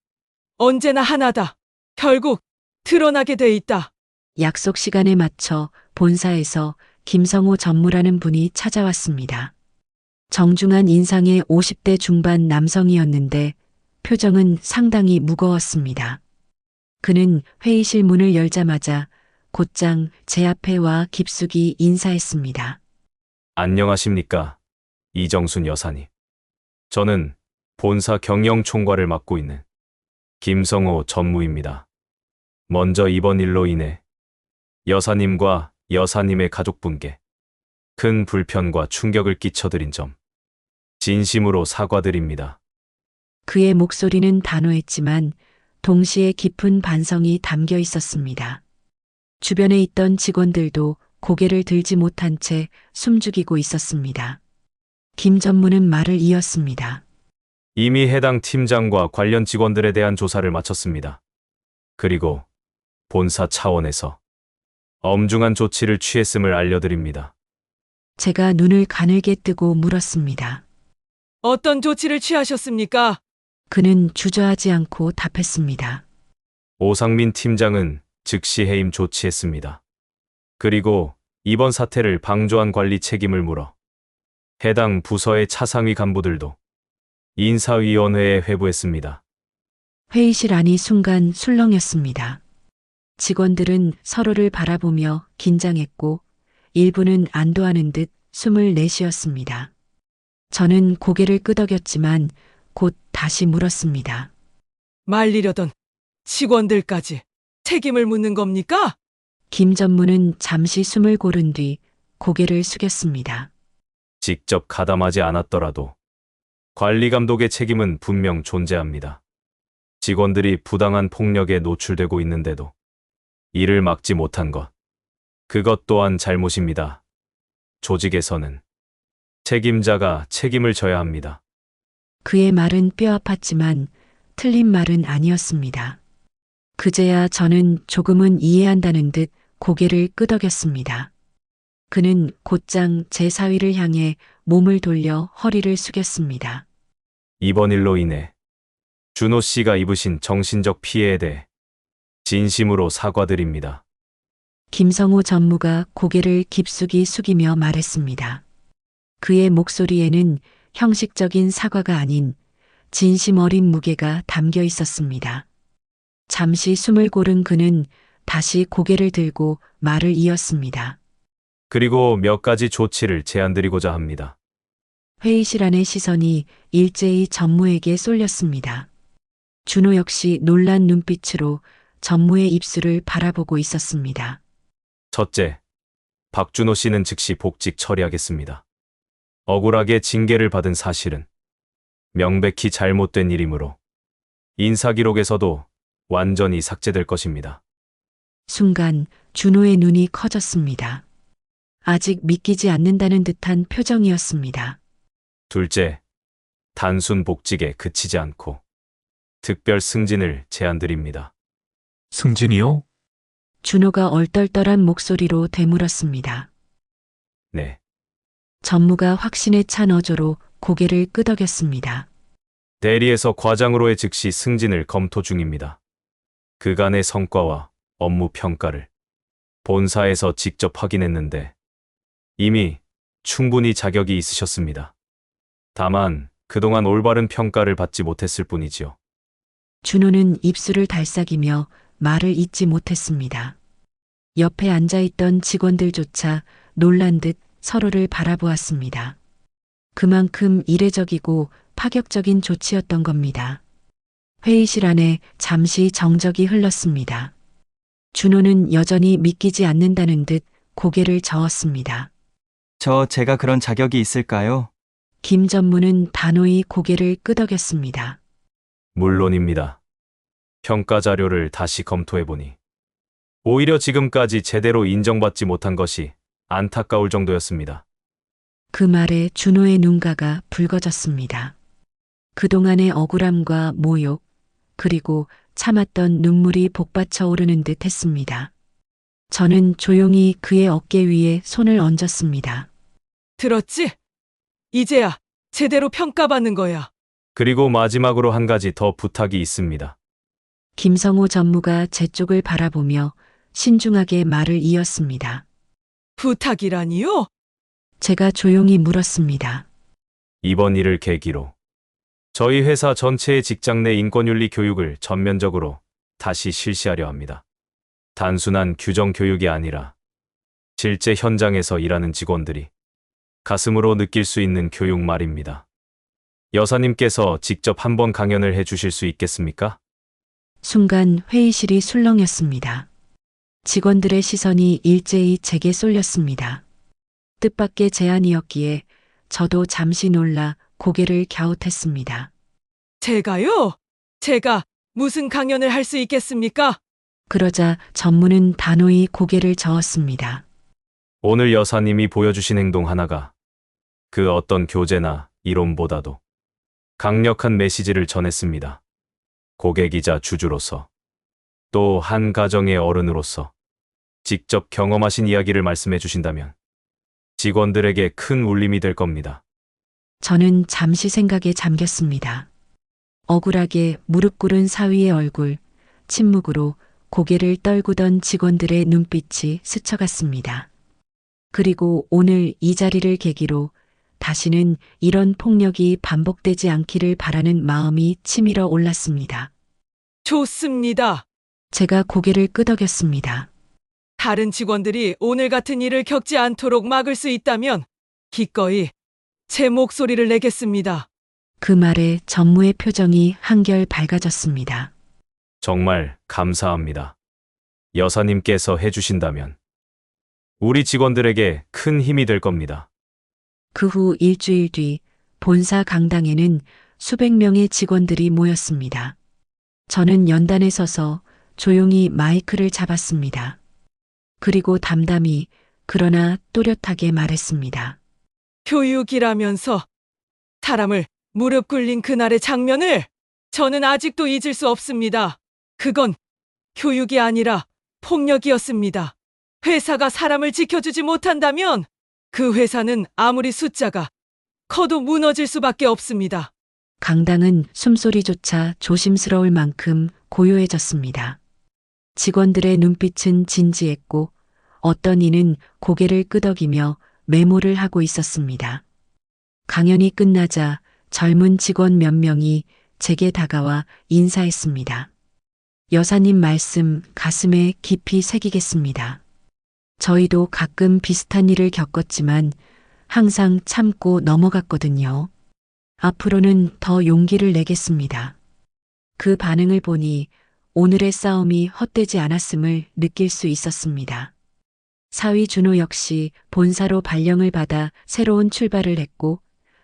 언제나 하나다. 결국 드러나게 돼 있다. 약속 시간에 맞춰 본사에서 김성호 전무라는 분이 찾아왔습니다. 정중한 인상의 50대 중반 남성이었는데 표정은 상당히 무거웠습니다. 그는 회의실 문을 열자마자 곧장 제 앞에 와 깊숙이 인사했습니다. 안녕하십니까, 이정순 여사님. 저는 본사 경영총괄을 맡고 있는 김성호 전무입니다. 먼저 이번 일로 인해 여사님과 여사님의 가족분께 큰 불편과 충격을 끼쳐드린 점 진심으로 사과드립니다. 그의 목소리는 단호했지만 동시에 깊은 반성이 담겨 있었습니다. 주변에 있던 직원들도 고개를 들지 못한 채 숨죽이고 있었습니다. 김 전무는 말을 이었습니다. 이미 해당 팀장과 관련 직원들에 대한 조사를 마쳤습니다. 그리고 본사 차원에서 엄중한 조치를 취했음을 알려드립니다. 제가 눈을 가늘게 뜨고 물었습니다. 어떤 조치를 취하셨습니까? 그는 주저하지 않고 답했습니다. 오상민 팀장은 즉시 해임 조치했습니다. 그리고 이번 사태를 방조한 관리 책임을 물어 해당 부서의 차상위 간부들도 인사위원회에 회부했습니다. 회의실 안이 순간 술렁였습니다. 직원들은 서로를 바라보며 긴장했고 일부는 안도하는 듯 숨을 내쉬었습니다. 저는 고개를 끄덕였지만 곧 다시 물었습니다. 말리려던 직원들까지 책임을 묻는 겁니까? 김 전무는 잠시 숨을 고른 뒤 고개를 숙였습니다. 직접 가담하지 않았더라도 관리 감독의 책임은 분명 존재합니다. 직원들이 부당한 폭력에 노출되고 있는데도 이를 막지 못한 것, 그것 또한 잘못입니다. 조직에서는 책임자가 책임을 져야 합니다. 그의 말은 뼈아팠지만 틀린 말은 아니었습니다. 그제야 저는 조금은 이해한다는 듯 고개를 끄덕였습니다. 그는 곧장 제 사위를 향해 몸을 돌려 허리를 숙였습니다. 이번 일로 인해 준호 씨가 입으신 정신적 피해에 대해 진심으로 사과드립니다. 김성호 전무가 고개를 깊숙이 숙이며 말했습니다. 그의 목소리에는 형식적인 사과가 아닌 진심 어린 무게가 담겨 있었습니다. 잠시 숨을 고른 그는 다시 고개를 들고 말을 이었습니다. 그리고 몇 가지 조치를 제안드리고자 합니다. 회의실 안의 시선이 일제히 전무에게 쏠렸습니다. 준호 역시 놀란 눈빛으로 전무의 입술을 바라보고 있었습니다. 첫째, 박준호 씨는 즉시 복직 처리하겠습니다. 억울하게 징계를 받은 사실은 명백히 잘못된 일이므로 인사기록에서도 완전히 삭제될 것입니다. 순간 준호의 눈이 커졌습니다. 아직 믿기지 않는다는 듯한 표정이었습니다. 둘째, 단순 복직에 그치지 않고 특별 승진을 제안드립니다. 승진이요? 준호가 얼떨떨한 목소리로 되물었습니다. 네, 전무가 확신에 찬 어조로 고개를 끄덕였습니다. 대리에서 과장으로의 즉시 승진을 검토 중입니다. 그간의 성과와 업무 평가를 본사에서 직접 확인했는데 이미 충분히 자격이 있으셨습니다. 다만 그동안 올바른 평가를 받지 못했을 뿐이지요. 준호는 입술을 달싹이며 말을 잇지 못했습니다. 옆에 앉아있던 직원들조차 놀란 듯 서로를 바라보았습니다. 그만큼 이례적이고 파격적인 조치였던 겁니다. 회의실 안에 잠시 정적이 흘렀습니다. 준호는 여전히 믿기지 않는다는 듯 고개를 저었습니다. 제가 그런 자격이 있을까요? 김 전무는 단호히 고개를 끄덕였습니다. 물론입니다. 평가 자료를 다시 검토해보니 오히려 지금까지 제대로 인정받지 못한 것이 안타까울 정도였습니다. 그 말에 준호의 눈가가 붉어졌습니다. 그동안의 억울함과 모욕, 그리고 참았던 눈물이 복받쳐 오르는 듯 했습니다. 저는 조용히 그의 어깨 위에 손을 얹었습니다. 들었지? 이제야 제대로 평가받는 거야. 그리고 마지막으로 한 가지 더 부탁이 있습니다. 김성호 전무가 제 쪽을 바라보며 신중하게 말을 이었습니다. 부탁이라니요? 제가 조용히 물었습니다. 이번 일을 계기로 저희 회사 전체의 직장 내 인권윤리 교육을 전면적으로 다시 실시하려 합니다. 단순한 규정 교육이 아니라 실제 현장에서 일하는 직원들이 가슴으로 느낄 수 있는 교육 말입니다. 여사님께서 직접 한번 강연을 해 주실 수 있겠습니까? 순간 회의실이 술렁였습니다. 직원들의 시선이 일제히 제게 쏠렸습니다. 뜻밖의 제안이었기에 저도 잠시 놀라 고개를 갸웃했습니다. 제가요? 제가 무슨 강연을 할 수 있겠습니까? 그러자 전무는 단호히 고개를 저었습니다. 오늘 여사님이 보여주신 행동 하나가 그 어떤 교재나 이론보다도 강력한 메시지를 전했습니다. 고객이자 주주로서 또 한 가정의 어른으로서 직접 경험하신 이야기를 말씀해 주신다면 직원들에게 큰 울림이 될 겁니다. 저는 잠시 생각에 잠겼습니다. 억울하게 무릎 꿇은 사위의 얼굴, 침묵으로 고개를 떨구던 직원들의 눈빛이 스쳐갔습니다. 그리고 오늘 이 자리를 계기로 다시는 이런 폭력이 반복되지 않기를 바라는 마음이 치밀어 올랐습니다. 좋습니다. 제가 고개를 끄덕였습니다. 다른 직원들이 오늘 같은 일을 겪지 않도록 막을 수 있다면 기꺼이 제 목소리를 내겠습니다. 그 말에 전무의 표정이 한결 밝아졌습니다. 정말 감사합니다. 여사님께서 해주신다면 우리 직원들에게 큰 힘이 될 겁니다. 그 후 일주일 뒤 본사 강당에는 수백 명의 직원들이 모였습니다. 저는 연단에 서서 조용히 마이크를 잡았습니다. 그리고 담담히 그러나 또렷하게 말했습니다. 교육이라면서 사람을 무릎 꿇린 그날의 장면을 저는 아직도 잊을 수 없습니다. 그건 교육이 아니라 폭력이었습니다. 회사가 사람을 지켜주지 못한다면 그 회사는 아무리 숫자가 커도 무너질 수밖에 없습니다. 강당은 숨소리조차 조심스러울 만큼 고요해졌습니다. 직원들의 눈빛은 진지했고 어떤 이는 고개를 끄덕이며 메모를 하고 있었습니다. 강연이 끝나자 젊은 직원 몇 명이 제게 다가와 인사했습니다. 여사님 말씀 가슴에 깊이 새기겠습니다. 저희도 가끔 비슷한 일을 겪었지만 항상 참고 넘어갔거든요. 앞으로는 더 용기를 내겠습니다. 그 반응을 보니 오늘의 싸움이 헛되지 않았음을 느낄 수 있었습니다. 사위 준호 역시 본사로 발령을 받아 새로운 출발을 했고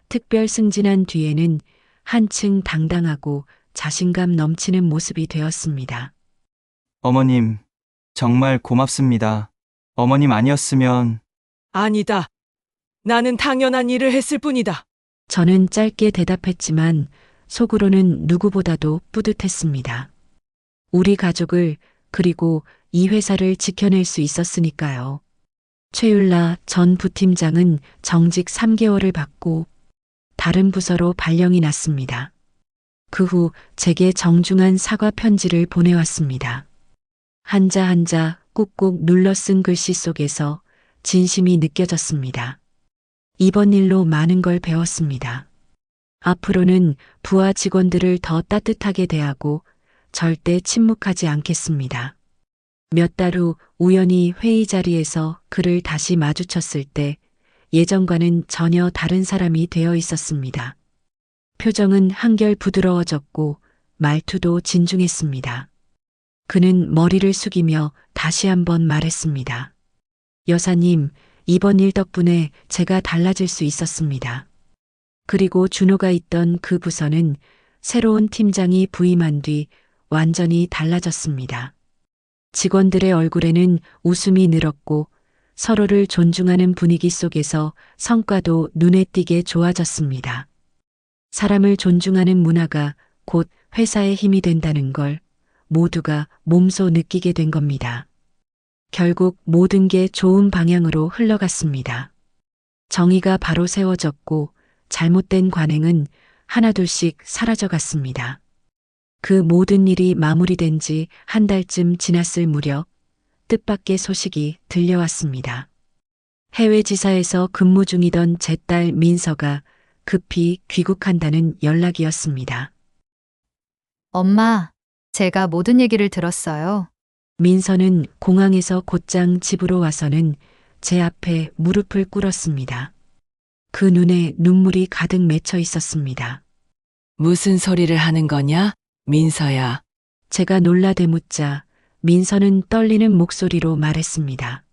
특별 승진한 뒤에는 한층 당당하고 자신감 넘치는 모습이 되었습니다. 어머님, 정말 고맙습니다. 어머님 아니었으면 아니다. 나는 당연한 일을 했을 뿐이다. 저는 짧게 대답했지만 속으로는 누구보다도 뿌듯했습니다. 우리 가족을 그리고 이 회사를 지켜낼 수 있었으니까요. 최율라 전 부팀장은 정직 3개월을 받고 다른 부서로 발령이 났습니다. 그 후 제게 정중한 사과 편지를 보내왔습니다. 한자 한자 꾹꾹 눌러 쓴 글씨 속에서 진심이 느껴졌습니다. 이번 일로 많은 걸 배웠습니다. 앞으로는 부하 직원들을 더 따뜻하게 대하고 절대 침묵하지 않겠습니다. 몇 달 후 우연히 회의 자리에서 그를 다시 마주쳤을 때 예전과는 전혀 다른 사람이 되어 있었습니다. 표정은 한결 부드러워졌고 말투도 진중했습니다. 그는 머리를 숙이며 다시 한번 말했습니다. 여사님, 이번 일 덕분에 제가 달라질 수 있었습니다. 그리고 준호가 있던 그 부서는 새로운 팀장이 부임한 뒤 완전히 달라졌습니다. 직원들의 얼굴에는 웃음이 늘었고 서로를 존중하는 분위기 속에서 성과도 눈에 띄게 좋아졌습니다. 사람을 존중하는 문화가 곧 회사의 힘이 된다는 걸 모두가 몸소 느끼게 된 겁니다. 결국 모든 게 좋은 방향으로 흘러갔습니다. 정의가 바로 세워졌고 잘못된 관행은 하나둘씩 사라져갔습니다. 그 모든 일이 마무리된 지 한 달쯤 지났을 무렵 뜻밖의 소식이 들려왔습니다. 해외 지사에서 근무 중이던 제 딸 민서가 급히 귀국한다는 연락이었습니다. 엄마, 제가 모든 얘기를 들었어요. 민서는 공항에서 곧장 집으로 와서는 제 앞에 무릎을 꿇었습니다. 그 눈에 눈물이 가득 맺혀 있었습니다. 무슨 소리를 하는 거냐, 민서야? 제가 놀라 대묻자 민서는 떨리는 목소리로 말했습니다.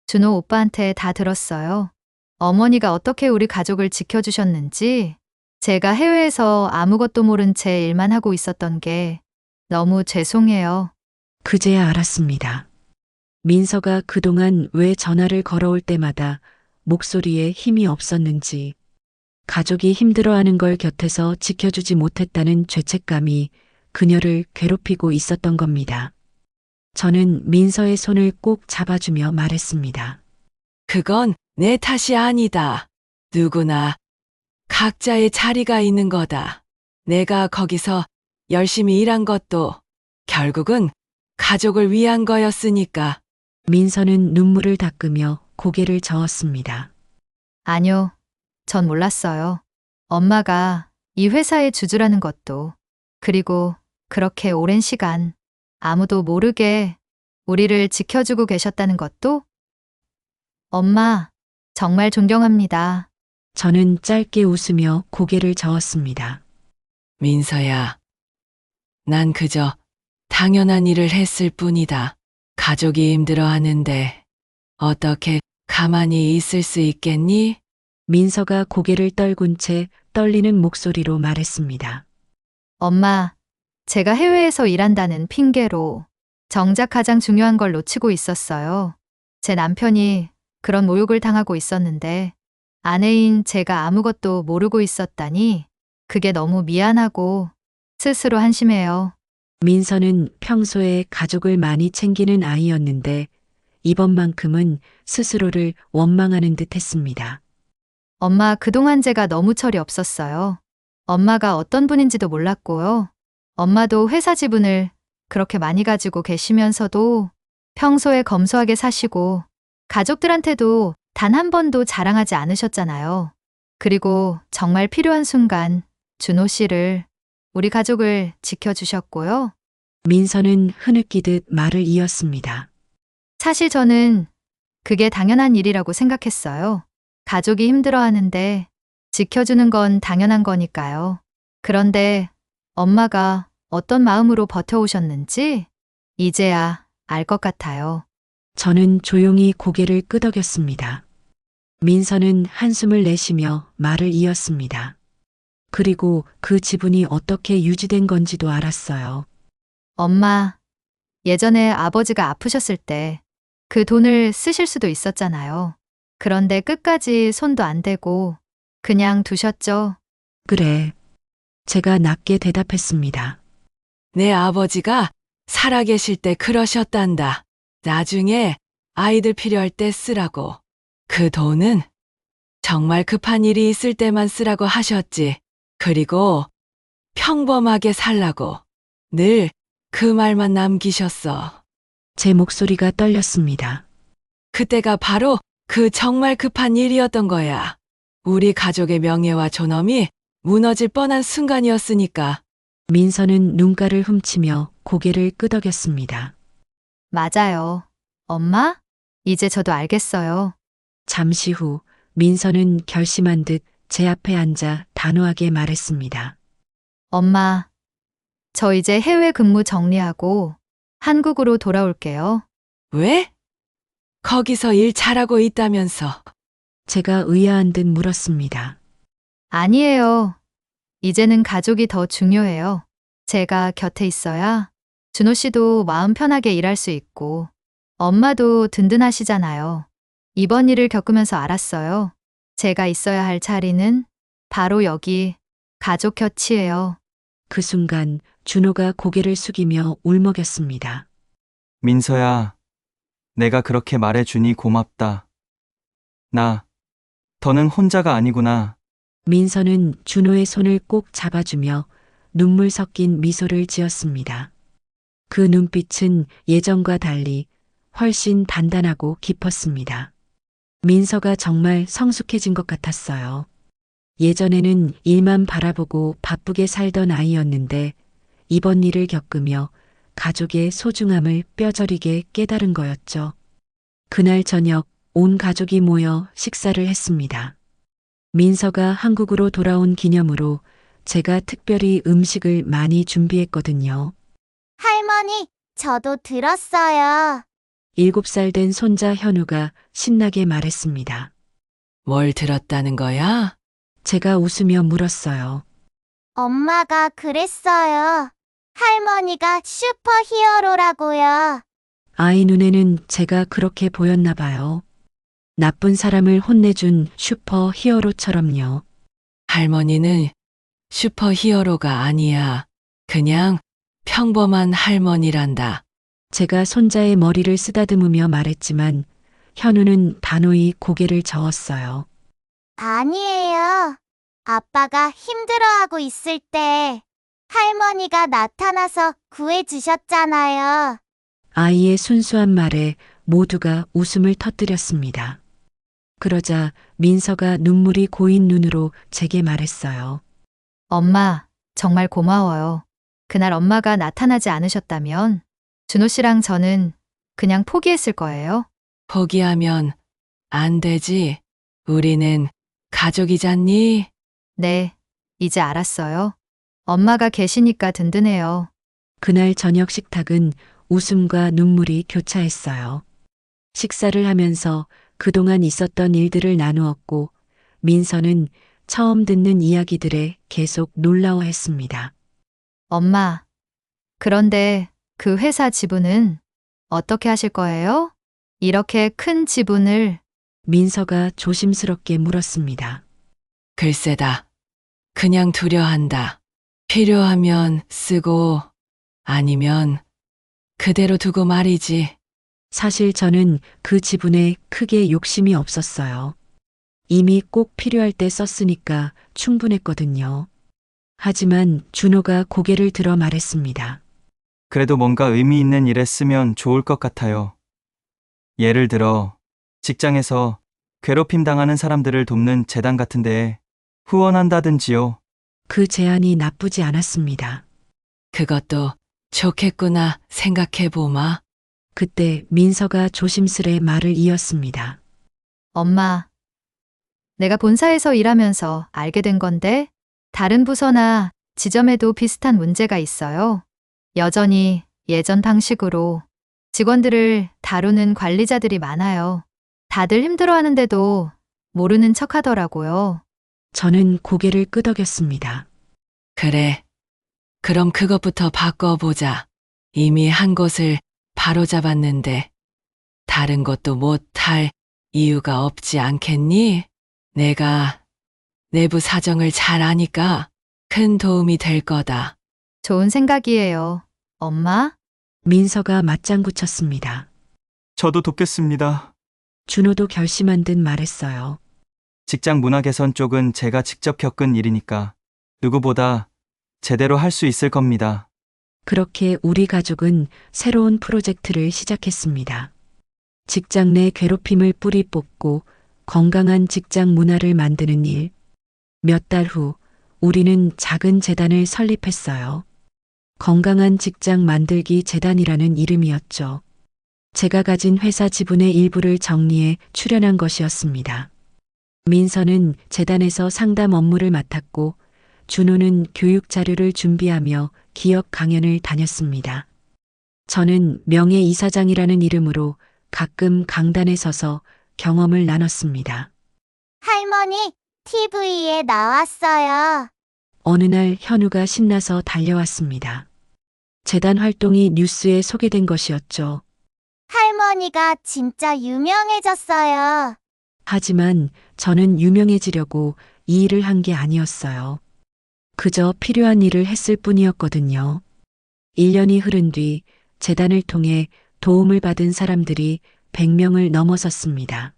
준호 오빠한테 다 들었어요. 어머니가 어떻게 우리 가족을 지켜주셨는지, 제가 해외에서 아무것도 모른 채 일만 하고 있었던 게 너무 죄송해요. 그제야 알았습니다. 민서가 그동안 왜 전화를 걸어올 때마다 목소리에 힘이 없었는지, 가족이 힘들어하는 걸 곁에서 지켜주지 못했다는 죄책감이 그녀를 괴롭히고 있었던 겁니다. 저는 민서의 손을 꼭 잡아주며 말했습니다. 그건 내 탓이 아니다. 누구나 각자의 자리가 있는 거다. 내가 거기서 열심히 일한 것도 결국은 가족을 위한 거였으니까. 민서는 눈물을 닦으며 고개를 저었습니다. 아니요, 전 몰랐어요. 엄마가 이 회사의 주주라는 것도, 그리고 그렇게 오랜 시간 아무도 모르게 우리를 지켜주고 계셨다는 것도. 엄마, 정말 존경합니다. 저는 짧게 웃으며 고개를 저었습니다. 민서야, 난 그저 당연한 일을 했을 뿐이다. 가족이 힘들어하는데 어떻게 가만히 있을 수 있겠니? 민서가 고개를 떨군 채 떨리는 목소리로 말했습니다. 엄마, 제가 해외에서 일한다는 핑계로 정작 가장 중요한 걸 놓치고 있었어요. 제 남편이 그런 모욕을 당하고 있었는데 아내인 제가 아무것도 모르고 있었다니 그게 너무 미안하고 스스로 한심해요. 민서는 평소에 가족을 많이 챙기는 아이였는데 이번만큼은 스스로를 원망하는 듯 했습니다. 엄마, 그동안 제가 너무 철이 없었어요. 엄마가 어떤 분인지도 몰랐고요. 엄마도 회사 지분을 그렇게 많이 가지고 계시면서도 평소에 검소하게 사시고 가족들한테도 단 한 번도 자랑하지 않으셨잖아요. 그리고 정말 필요한 순간 준호 씨를, 우리 가족을 지켜주셨고요. 민서는 흐느끼듯 말을 이었습니다. 사실 저는 그게 당연한 일이라고 생각했어요. 가족이 힘들어하는데 지켜주는 건 당연한 거니까요. 그런데 엄마가 어떤 마음으로 버텨오셨는지 이제야 알 것 같아요. 저는 조용히 고개를 끄덕였습니다. 민서는 한숨을 내쉬며 말을 이었습니다. 그리고 그 지분이 어떻게 유지된 건지도 알았어요. 엄마, 예전에 아버지가 아프셨을 때 그 돈을 쓰실 수도 있었잖아요. 그런데 끝까지 손도 안 대고 그냥 두셨죠. 그래. 제가 낮게 대답했습니다. 내 아버지가 살아계실 때 그러셨단다. 나중에 아이들 필요할 때 쓰라고. 그 돈은 정말 급한 일이 있을 때만 쓰라고 하셨지. 그리고 평범하게 살라고. 늘 그 말만 남기셨어. 제 목소리가 떨렸습니다. 그때가 바로 그 정말 급한 일이었던 거야. 우리 가족의 명예와 존엄이 무너질 뻔한 순간이었으니까. 민서는 눈가를 훔치며 고개를 끄덕였습니다. 맞아요. 엄마? 이제 저도 알겠어요. 잠시 후 민서는 결심한 듯 제 앞에 앉아 단호하게 말했습니다. 엄마, 저 이제 해외 근무 정리하고 한국으로 돌아올게요. 왜? 거기서 일 잘하고 있다면서. 제가 의아한 듯 물었습니다. 아니에요. 이제는 가족이 더 중요해요. 제가 곁에 있어야 준호 씨도 마음 편하게 일할 수 있고 엄마도 든든하시잖아요. 이번 일을 겪으면서 알았어요. 제가 있어야 할 자리는 바로 여기 가족 곁이에요. 그 순간 준호가 고개를 숙이며 울먹였습니다. 민서야, 내가 그렇게 말해주니 고맙다. 더는 혼자가 아니구나. 민서는 준호의 손을 꼭 잡아주며 눈물 섞인 미소를 지었습니다. 그 눈빛은 예전과 달리 훨씬 단단하고 깊었습니다. 민서가 정말 성숙해진 것 같았어요. 예전에는 일만 바라보고 바쁘게 살던 아이였는데 이번 일을 겪으며 가족의 소중함을 뼈저리게 깨달은 거였죠. 그날 저녁 온 가족이 모여 식사를 했습니다. 민서가 한국으로 돌아온 기념으로 제가 특별히 음식을 많이 준비했거든요. 할머니, 저도 들었어요. 7살 된 손자 현우가 신나게 말했습니다. 뭘 들었다는 거야? 제가 웃으며 물었어요. 엄마가 그랬어요. 할머니가 슈퍼히어로라고요. 아이 눈에는 제가 그렇게 보였나 봐요. 나쁜 사람을 혼내준 슈퍼 히어로처럼요. 할머니는 슈퍼히어로가 아니야. 그냥 평범한 할머니란다. 제가 손자의 머리를 쓰다듬으며 말했지만 현우는 단호히 고개를 저었어요. 아니에요. 아빠가 힘들어하고 있을 때 할머니가 나타나서 구해주셨잖아요. 아이의 순수한 말에 모두가 웃음을 터뜨렸습니다. 그러자 민서가 눈물이 고인 눈으로 제게 말했어요. 엄마, 정말 고마워요. 그날 엄마가 나타나지 않으셨다면 준호 씨랑 저는 그냥 포기했을 거예요. 포기하면 안 되지. 우리는 가족이잖니? 네, 이제 알았어요. 엄마가 계시니까 든든해요. 그날 저녁 식탁은 웃음과 눈물이 교차했어요. 식사를 하면서 그동안 있었던 일들을 나누었고 민서는 처음 듣는 이야기들에 계속 놀라워했습니다. 엄마, 그런데 그 회사 지분은 어떻게 하실 거예요? 이렇게 큰 지분을. 민서가 조심스럽게 물었습니다. 글쎄다. 그냥 두려 한다. 필요하면 쓰고 아니면 그대로 두고 말이지. 사실 저는 그 지분에 크게 욕심이 없었어요. 이미 꼭 필요할 때 썼으니까 충분했거든요. 하지만 준호가 고개를 들어 말했습니다. 그래도 뭔가 의미 있는 일에 쓰면 좋을 것 같아요. 예를 들어, 직장에서 괴롭힘 당하는 사람들을 돕는 재단 같은 데에 후원한다든지요. 그 제안이 나쁘지 않았습니다. 그것도 좋겠구나 생각해보마. 그때 민서가 조심스레 말을 이었습니다. 엄마, 내가 본사에서 일하면서 알게 된 건데, 다른 부서나 지점에도 비슷한 문제가 있어요. 여전히 예전 방식으로 직원들을 다루는 관리자들이 많아요. 다들 힘들어하는데도 모르는 척 하더라고요. 저는 고개를 끄덕였습니다. 그래. 그럼 그것부터 바꿔보자. 이미 한 곳을 바로잡았는데 다른 것도 못할 이유가 없지 않겠니? 내가 내부 사정을 잘 아니까 큰 도움이 될 거다. 좋은 생각이에요. 엄마? 민서가 맞장구 쳤습니다. 저도 돕겠습니다. 준호도 결심한 듯 말했어요. 직장 문화 개선 쪽은 제가 직접 겪은 일이니까 누구보다 제대로 할 수 있을 겁니다. 그렇게 우리 가족은 새로운 프로젝트를 시작했습니다. 직장 내 괴롭힘을 뿌리 뽑고 건강한 직장 문화를 만드는 일. 몇 달 후 우리는 작은 재단을 설립했어요. 건강한 직장 만들기 재단이라는 이름이었죠. 제가 가진 회사 지분의 일부를 정리해 출연한 것이었습니다. 민서는 재단에서 상담 업무를 맡았고 준호는 교육 자료를 준비하며 기업 강연을 다녔습니다. 저는 명예이사장이라는 이름으로 가끔 강단에 서서 경험을 나눴습니다. 할머니, TV에 나왔어요. 어느 날 현우가 신나서 달려왔습니다. 재단 활동이 뉴스에 소개된 것이었죠. 할머니가 진짜 유명해졌어요. 하지만 저는 유명해지려고 이 일을 한 게 아니었어요. 그저 필요한 일을 했을 뿐이었거든요. 1년이 흐른 뒤 재단을 통해 도움을 받은 사람들이 100명을 넘어섰습니다.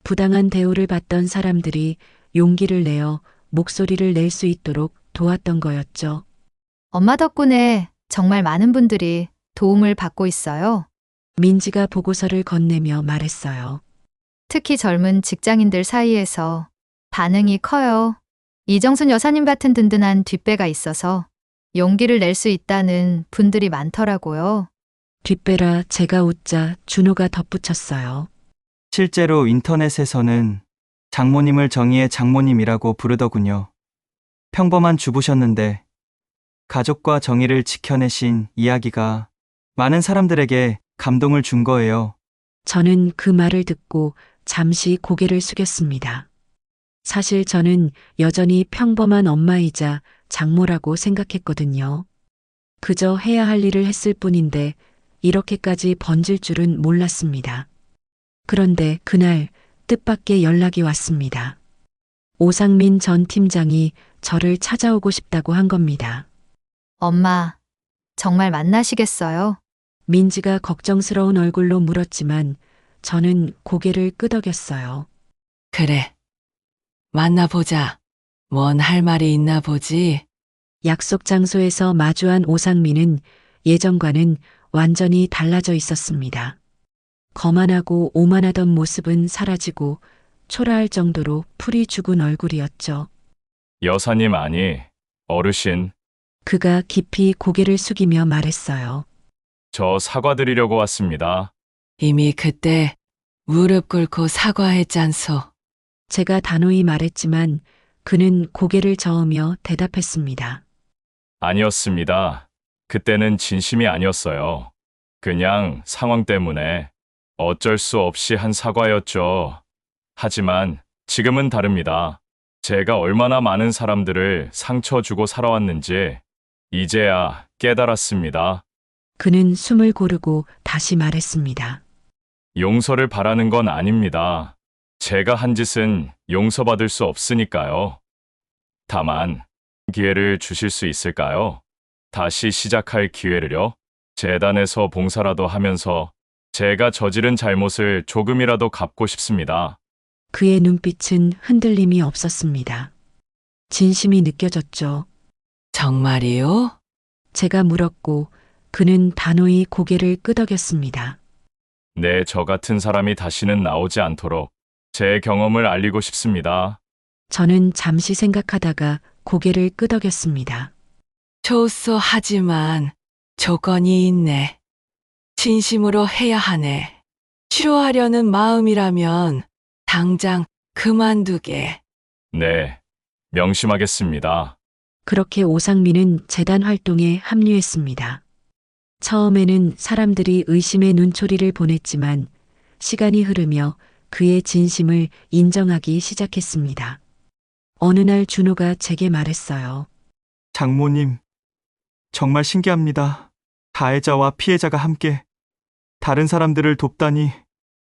부당한 대우를 받던 사람들이 용기를 내어 목소리를 낼 수 있도록 도왔던 거였죠. 엄마 덕분에 정말 많은 분들이 도움을 받고 있어요. 민지가 보고서를 건네며 말했어요. 특히 젊은 직장인들 사이에서 반응이 커요. 이정순 여사님 같은 든든한 뒷배가 있어서 용기를 낼 수 있다는 분들이 많더라고요. 뒷배라 제가 웃자 준호가 덧붙였어요. 실제로 인터넷에서는 장모님을 정의의 장모님이라고 부르더군요. 평범한 주부셨는데 가족과 정의를 지켜내신 이야기가 많은 사람들에게 감동을 준 거예요. 저는 그 말을 듣고 잠시 고개를 숙였습니다. 사실 저는 여전히 평범한 엄마이자 장모라고 생각했거든요. 그저 해야 할 일을 했을 뿐인데 이렇게까지 번질 줄은 몰랐습니다. 그런데 그날 뜻밖의 연락이 왔습니다. 오상민 전 팀장이 저를 찾아오고 싶다고 한 겁니다. 엄마, 정말 만나시겠어요? 민지가 걱정스러운 얼굴로 물었지만 저는 고개를 끄덕였어요. 그래. 만나보자. 뭔 할 말이 있나 보지. 약속 장소에서 마주한 오상민은 예전과는 완전히 달라져 있었습니다. 거만하고 오만하던 모습은 사라지고 초라할 정도로 풀이 죽은 얼굴이었죠. 여사님 아니, 어르신, 그가 깊이 고개를 숙이며 말했어요. 저 사과드리려고 왔습니다. 이미 그때 무릎 꿇고 사과했잖소. 제가 단호히 말했지만 그는 고개를 저으며 대답했습니다. 아니었습니다. 그때는 진심이 아니었어요. 그냥 상황 때문에 어쩔 수 없이 한 사과였죠. 하지만 지금은 다릅니다. 제가 얼마나 많은 사람들을 상처 주고 살아왔는지 이제야 깨달았습니다. 그는 숨을 고르고 다시 말했습니다. 용서를 바라는 건 아닙니다. 제가 한 짓은 용서받을 수 없으니까요. 다만 기회를 주실 수 있을까요? 다시 시작할 기회를요? 재단에서 봉사라도 하면서 제가 저지른 잘못을 조금이라도 갚고 싶습니다. 그의 눈빛은 흔들림이 없었습니다. 진심이 느껴졌죠. 정말이요? 제가 물었고 그는 단호히 고개를 끄덕였습니다. 네, 저 같은 사람이 다시는 나오지 않도록 제 경험을 알리고 싶습니다. 저는 잠시 생각하다가 고개를 끄덕였습니다. 좋소 하지만 조건이 있네. 진심으로 해야 하네. 치료하려는 마음이라면 당장 그만두게. 네, 명심하겠습니다. 그렇게 오상민은 재단 활동에 합류했습니다. 처음에는 사람들이 의심의 눈초리를 보냈지만 시간이 흐르며 그의 진심을 인정하기 시작했습니다. 어느 날 준호가 제게 말했어요. 장모님, 정말 신기합니다. 가해자와 피해자가 함께 다른 사람들을 돕다니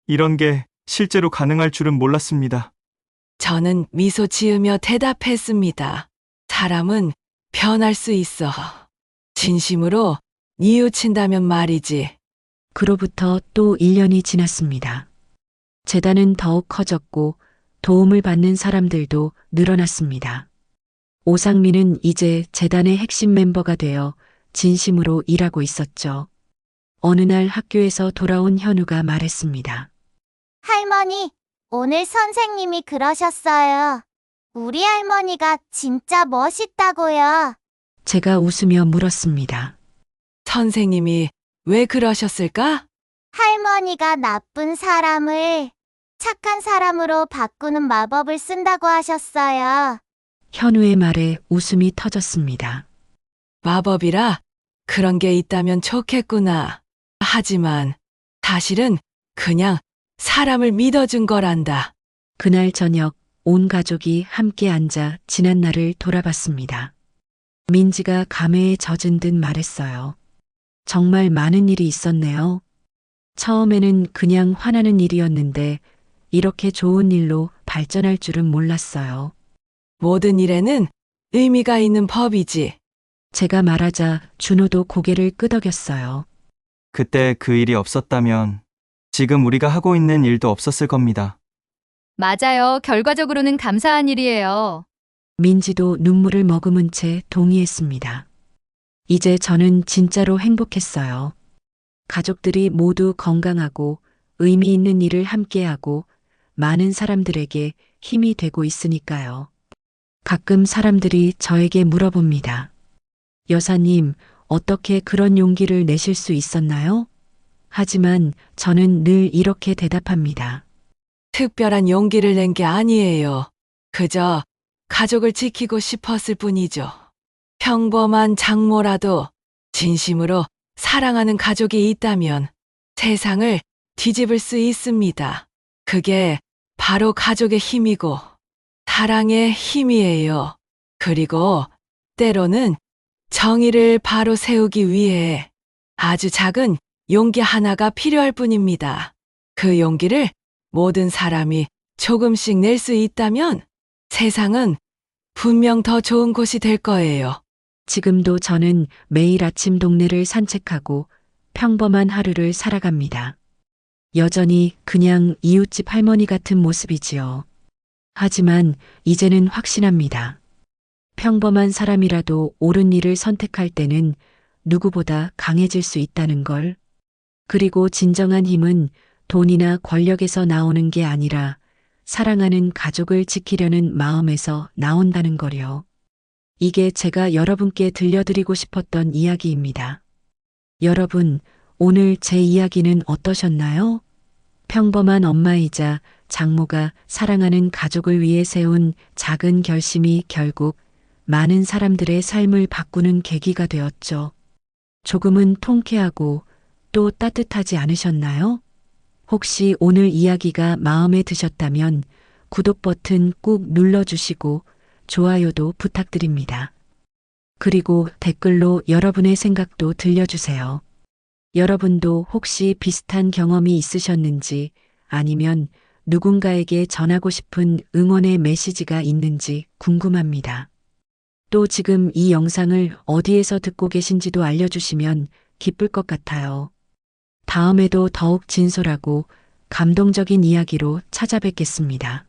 이런 게 실제로 가능할 줄은 몰랐습니다. 저는 미소 지으며 대답했습니다. 사람은 변할 수 있어. 진심으로 뉘우친다면 말이지. 그로부터 또 1년이 지났습니다. 재단은 더욱 커졌고 도움을 받는 사람들도 늘어났습니다. 오상민은 이제 재단의 핵심 멤버가 되어 진심으로 일하고 있었죠. 어느 날 학교에서 돌아온 현우가 말했습니다. 할머니, 오늘 선생님이 그러셨어요. 우리 할머니가 진짜 멋있다고요. 제가 웃으며 물었습니다. 선생님이 왜 그러셨을까? 할머니가 나쁜 사람을 착한 사람으로 바꾸는 마법을 쓴다고 하셨어요. 현우의 말에 웃음이 터졌습니다. 마법이라 그런 게 있다면 좋겠구나. 하지만 사실은 그냥 사람을 믿어준 거란다. 그날 저녁 온 가족이 함께 앉아 지난 날을 돌아봤습니다. 민지가 감회에 젖은 듯 말했어요. 정말 많은 일이 있었네요. 처음에는 그냥 화나는 일이었는데 이렇게 좋은 일로 발전할 줄은 몰랐어요. 모든 일에는 의미가 있는 법이지. 제가 말하자 준호도 고개를 끄덕였어요. 그때 그 일이 없었다면 지금 우리가 하고 있는 일도 없었을 겁니다. 맞아요. 결과적으로는 감사한 일이에요. 민지도 눈물을 머금은 채 동의했습니다. 이제 저는 진짜로 행복했어요. 가족들이 모두 건강하고 의미 있는 일을 함께하고 많은 사람들에게 힘이 되고 있으니까요. 가끔 사람들이 저에게 물어봅니다. 여사님, 어떻게 그런 용기를 내실 수 있었나요? 하지만 저는 늘 이렇게 대답합니다. 특별한 용기를 낸 게 아니에요. 그저 가족을 지키고 싶었을 뿐이죠. 평범한 장모라도 진심으로 사랑하는 가족이 있다면 세상을 뒤집을 수 있습니다. 그게 바로 가족의 힘이고 사랑의 힘이에요. 그리고 때로는 정의를 바로 세우기 위해 아주 작은 용기 하나가 필요할 뿐입니다. 그 용기를 모든 사람이 조금씩 낼 수 있다면 세상은 분명 더 좋은 곳이 될 거예요. 지금도 저는 매일 아침 동네를 산책하고 평범한 하루를 살아갑니다. 여전히 그냥 이웃집 할머니 같은 모습이지요. 하지만 이제는 확신합니다. 평범한 사람이라도 옳은 일을 선택할 때는 누구보다 강해질 수 있다는 걸. 그리고 진정한 힘은 돈이나 권력에서 나오는 게 아니라 사랑하는 가족을 지키려는 마음에서 나온다는 거요. 이게 제가 여러분께 들려드리고 싶었던 이야기입니다. 여러분, 오늘 제 이야기는 어떠셨나요? 평범한 엄마이자 장모가 사랑하는 가족을 위해 세운 작은 결심이 결국 많은 사람들의 삶을 바꾸는 계기가 되었죠. 조금은 통쾌하고 또 따뜻하지 않으셨나요? 혹시 오늘 이야기가 마음에 드셨다면 구독 버튼 꾹 눌러주시고 좋아요도 부탁드립니다. 그리고 댓글로 여러분의 생각도 들려주세요. 여러분도 혹시 비슷한 경험이 있으셨는지 아니면 누군가에게 전하고 싶은 응원의 메시지가 있는지 궁금합니다. 또 지금 이 영상을 어디에서 듣고 계신지도 알려주시면 기쁠 것 같아요. 다음에도 더욱 진솔하고 감동적인 이야기로 찾아뵙겠습니다.